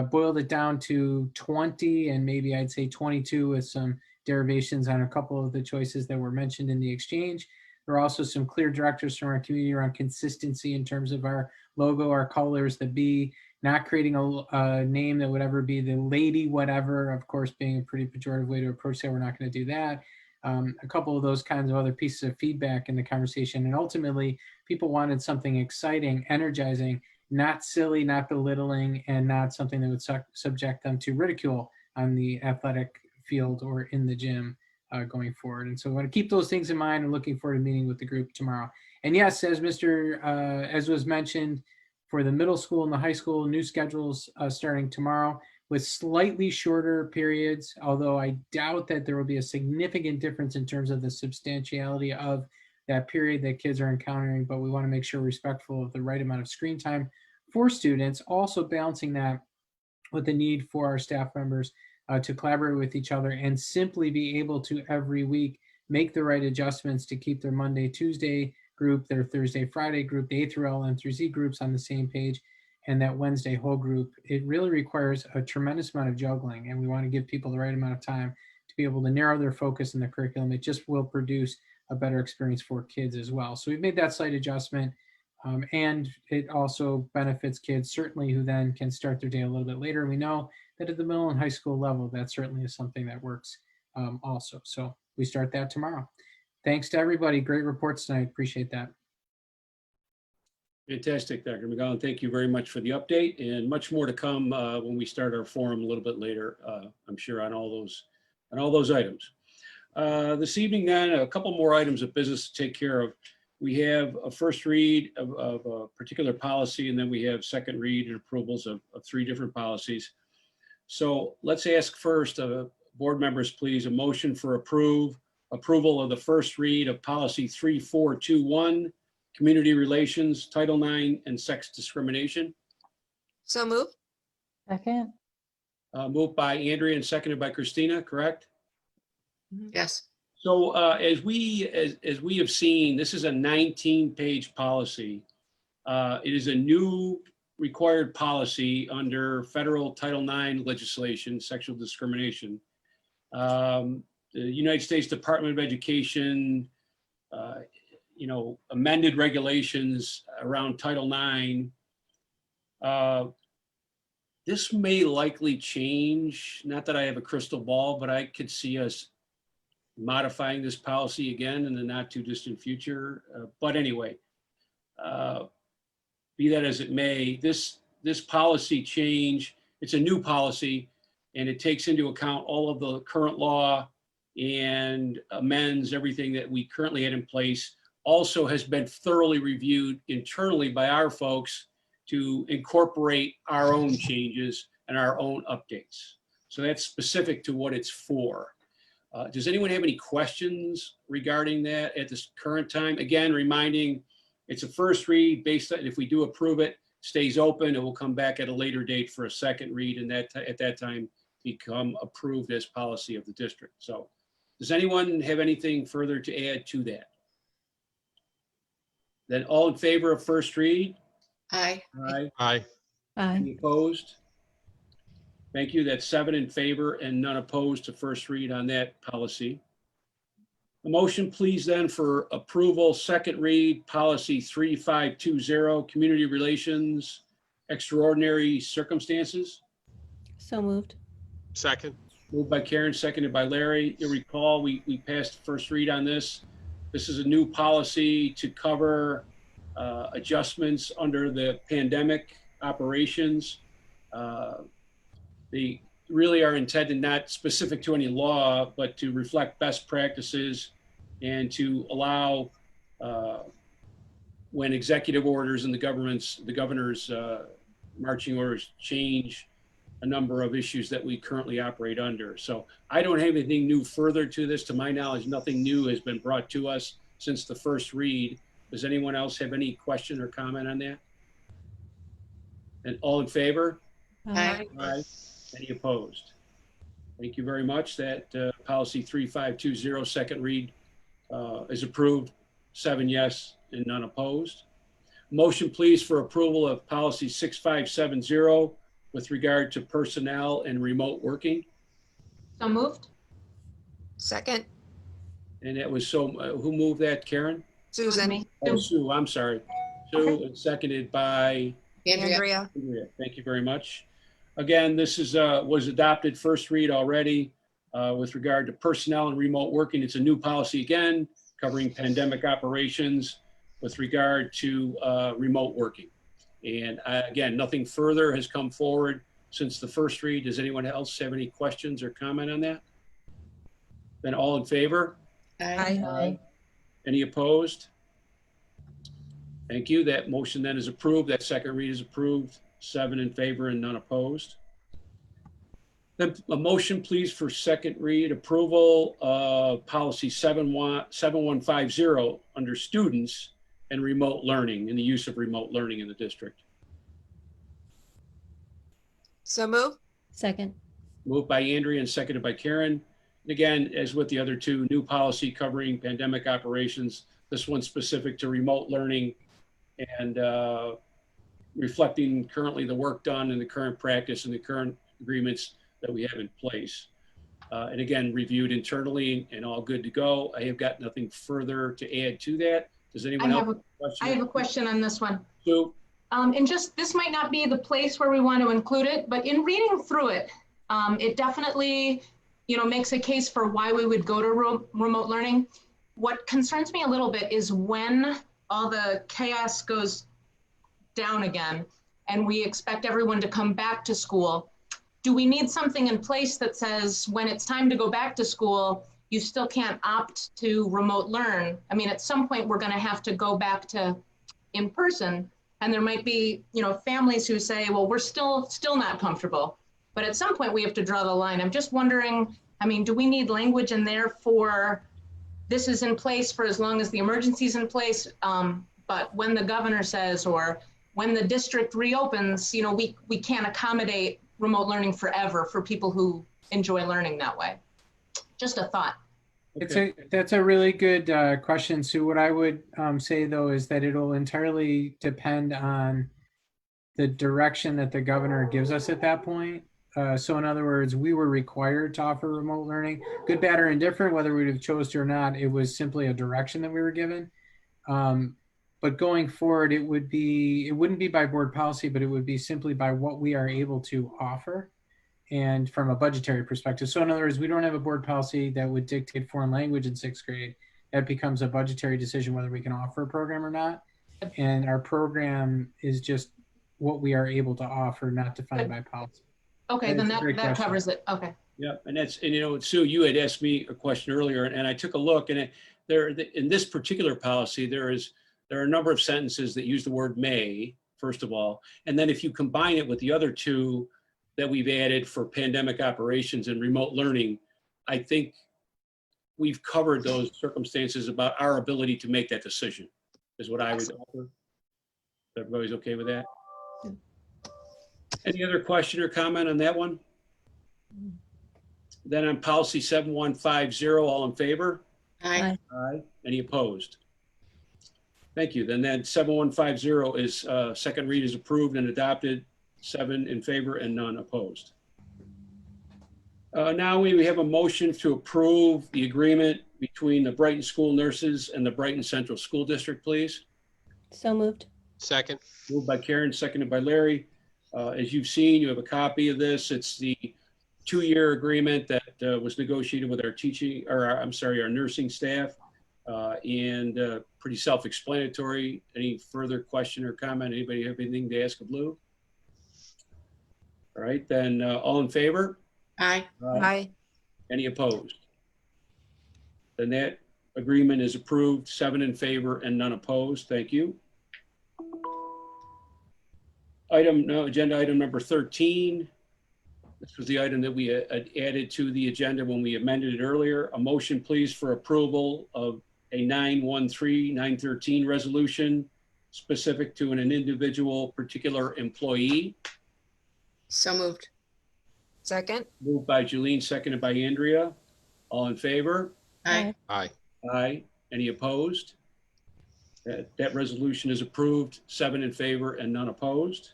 boiled it down to 20 and maybe I'd say 22 with some derivations on a couple of the choices that were mentioned in the exchange. There are also some clear directives from our community around consistency in terms of our logo, our colors, the B, not creating a name that would ever be the lady whatever, of course, being a pretty pejorative way to approach that. We're not going to do that. A couple of those kinds of other pieces of feedback in the conversation. And ultimately, people wanted something exciting, energizing, not silly, not belittling, and not something that would subject them to ridicule on the athletic field or in the gym going forward. And so I want to keep those things in mind and looking forward to meeting with the group tomorrow. And yes, as was mentioned, for the middle school and the high school, new schedules starting tomorrow with slightly shorter periods, although I doubt that there will be a significant difference in terms of the substantiality of that period that kids are encountering, but we want to make sure we're respectful of the right amount of screen time for students, also balancing that with the need for our staff members to collaborate with each other and simply be able to every week make the right adjustments to keep their Monday, Tuesday group, their Thursday, Friday group, the A through L and through Z groups on the same page, and that Wednesday whole group. It really requires a tremendous amount of juggling, and we want to give people the right amount of time to be able to narrow their focus in the curriculum. It just will produce a better experience for kids as well. So we've made that slight adjustment. And it also benefits kids certainly who then can start their day a little bit later. We know that at the middle and high school level, that certainly is something that works also. So we start that tomorrow. Thanks to everybody. Great reports tonight. Appreciate that. Fantastic, Dr. McGowan. Thank you very much for the update, and much more to come when we start our forum a little bit later, I'm sure, on all those items. This evening then, a couple more items of business to take care of. We have a first read of a particular policy, and then we have second read and approvals of 3 different policies. So let's ask first, board members, please, a motion for approval of the first read of policy 3421, community relations, Title IX, and sex discrimination. So moved. Second. Moved by Andrea and seconded by Christina, correct? Yes. So as we have seen, this is a 19-page policy. It is a new required policy under federal Title IX legislation, sexual discrimination. The United States Department of Education, amended regulations around Title IX. This may likely change. Not that I have a crystal ball, but I could see us modifying this policy again in the not too distant future. But anyway, be that as it may, this policy change, it's a new policy, and it takes into account all of the current law and amends everything that we currently had in place. Also has been thoroughly reviewed internally by our folks to incorporate our own changes and our own updates. So that's specific to what it's for. Does anyone have any questions regarding that at this current time? Again, reminding it's a first read based on, if we do approve it, stays open. It will come back at a later date for a second read, and that at that time become approved as policy of the district. So does anyone have anything further to add to that? Then all in favor of first read? Aye. Aye. Aye. Any opposed? Thank you. That's 7 in favor and none opposed to first read on that policy. A motion, please, then, for approval, second read, policy 3520, community relations, extraordinary circumstances. So moved. Second. Moved by Karen, seconded by Larry. You'll recall we passed first read on this. This is a new policy to cover adjustments under the pandemic operations. They really are intended not specific to any law, but to reflect best practices and to allow when executive orders and the governor's marching orders change a number of issues that we currently operate under. So I don't have anything new further to this. To my knowledge, nothing new has been brought to us since the first read. Does anyone else have any question or comment on that? And all in favor? Aye. Aye. Any opposed? Thank you very much. That policy 3520, second read, is approved. 7 yes and none opposed. Motion, please, for approval of policy 6570 with regard to personnel and remote working. So moved. Second. And that was who moved that, Karen? Susan. Oh, Sue, I'm sorry. Sue, and seconded by Andrea. Andrea. Thank you very much. Again, this is was adopted first read already with regard to personnel and remote working. It's a new policy again, covering pandemic operations with regard to remote working. And again, nothing further has come forward since the first read. Does anyone else have any questions or comment on that? Then all in favor? Aye. Aye. Any opposed? Thank you. That motion then is approved. That second read is approved. 7 in favor and none opposed. Then a motion, please, for second read approval of policy 7150 under students and remote learning and the use of remote learning in the district. So moved. Second. Moved by Andrea and seconded by Karen. And again, as with the other two, new policy covering pandemic operations. This one's specific to remote learning and reflecting currently the work done and the current practice and the current agreements that we have in place. and again, reviewed internally and all good to go. I have got nothing further to add to that. Does anyone else have a question? I have a question on this one. So, and just, this might not be the place where we want to include it, but in reading through it, it definitely, makes a case for why we would go to remote learning. What concerns me a little bit is when all the chaos goes down again and we expect everyone to come back to school, do we need something in place that says when it's time to go back to school, you still can't opt to remote learn? I mean, at some point we're going to have to go back to in person, and there might be, families who say, well, we're still not comfortable, but at some point we have to draw the line. I'm just wondering, I mean, do we need language in there for this is in place for as long as the emergency is in place, but when the governor says, or when the district reopens, we can't accommodate remote learning forever for people who enjoy learning that way? Just a thought. That's a really good question, Sue. What I would say, though, is that it'll entirely depend on the direction that the governor gives us at that point. So in other words, we were required to offer remote learning, good, bad, or indifferent, whether we'd have chose to or not. It was simply a direction that we were given. But going forward, it wouldn't be by board policy, but it would be simply by what we are able to offer and from a budgetary perspective. So in other words, we don't have a board policy that would dictate foreign language in 6th grade. That becomes a budgetary decision whether we can offer a program or not. And our program is just what we are able to offer, not defined by policy. Okay, then that covers it. Okay. Yeah, and Sue, you had asked me a question earlier, and I took a look, and in this particular policy, there are a number of sentences that use the word may, first of all, and then if you combine it with the other two that we've added for pandemic operations and remote learning, I think we've covered those circumstances about our ability to make that decision, is what I would offer. Everybody's okay with that? Any other question or comment on that one? Then on policy 7150, all in favor? Aye. Aye. Any opposed? Thank you. Then that 7150 is second read is approved and adopted. 7 in favor and none opposed. Now we have a motion to approve the agreement between the Brighton School Nurses and the Brighton Central School District, please. So moved. Second. Moved by Karen, seconded by Larry. As you've seen, you have a copy of this. It's the 2-year agreement that was negotiated with our nursing staff, and pretty self-explanatory. Any further question or comment? Anybody have anything to ask of Lou? All right, then all in favor? Aye. Aye. Any opposed? Then that agreement is approved, 7 in favor and none opposed. Thank you. Agenda item number 13. This was the item that we had added to the agenda when we amended it earlier. A motion, please, for approval of a 913-913 resolution specific to an individual particular employee. So moved. Second. Moved by Julene, seconded by Andrea. All in favor? Aye. Aye. Aye. Any opposed? That resolution is approved, 7 in favor and none opposed.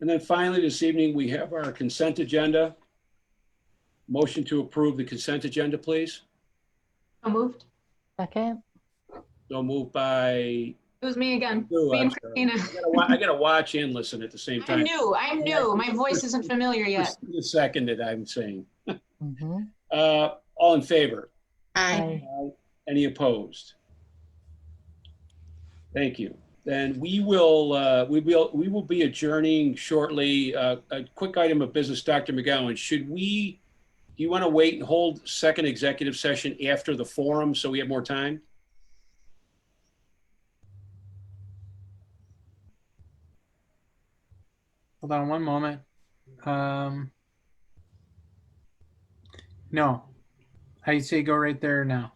And then finally, this evening, we have our consent agenda. Motion to approve the consent agenda, please. So moved. Second. So moved by. It was me again. Ooh, Me and I'm sorry. Christina. I gotta watch and listen at the same time. I'm new. My voice isn't familiar yet. The second that I'm saying. All in favor? Aye. Any opposed? Thank you. Then we will be adjourning shortly. A quick item of business, Dr. McGowan. Do you want to wait and hold second executive session after the forum so we have more time? Hold on one moment. No, I say go right there now.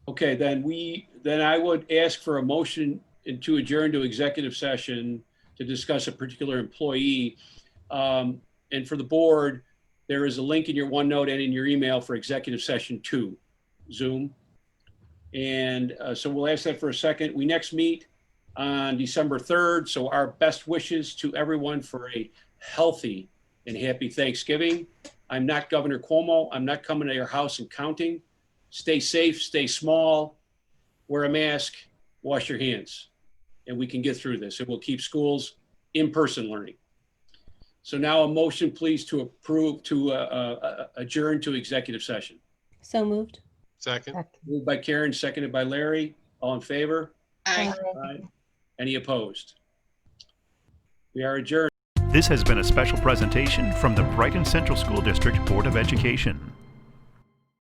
Okay, then I would ask for a motion to adjourn to executive session to discuss a particular employee. And for the board, there is a link in your OneNote and in your email for executive session 2, Zoom. And so we'll ask that for a second. We next meet on December 3rd. So our best wishes to everyone for a healthy and happy Thanksgiving. I'm not Governor Cuomo. I'm not coming to your house and counting. Stay safe, stay small, wear a mask, wash your hands, and we can get through this. It will keep schools in-person learning. So now a motion, please, to approve, to adjourn to executive session. So moved. Second. Moved by Karen, seconded by Larry. All in favor? Aye. Aye. Any opposed? We are adjourned. This has been a special presentation from the Brighton Central School District Board of Education.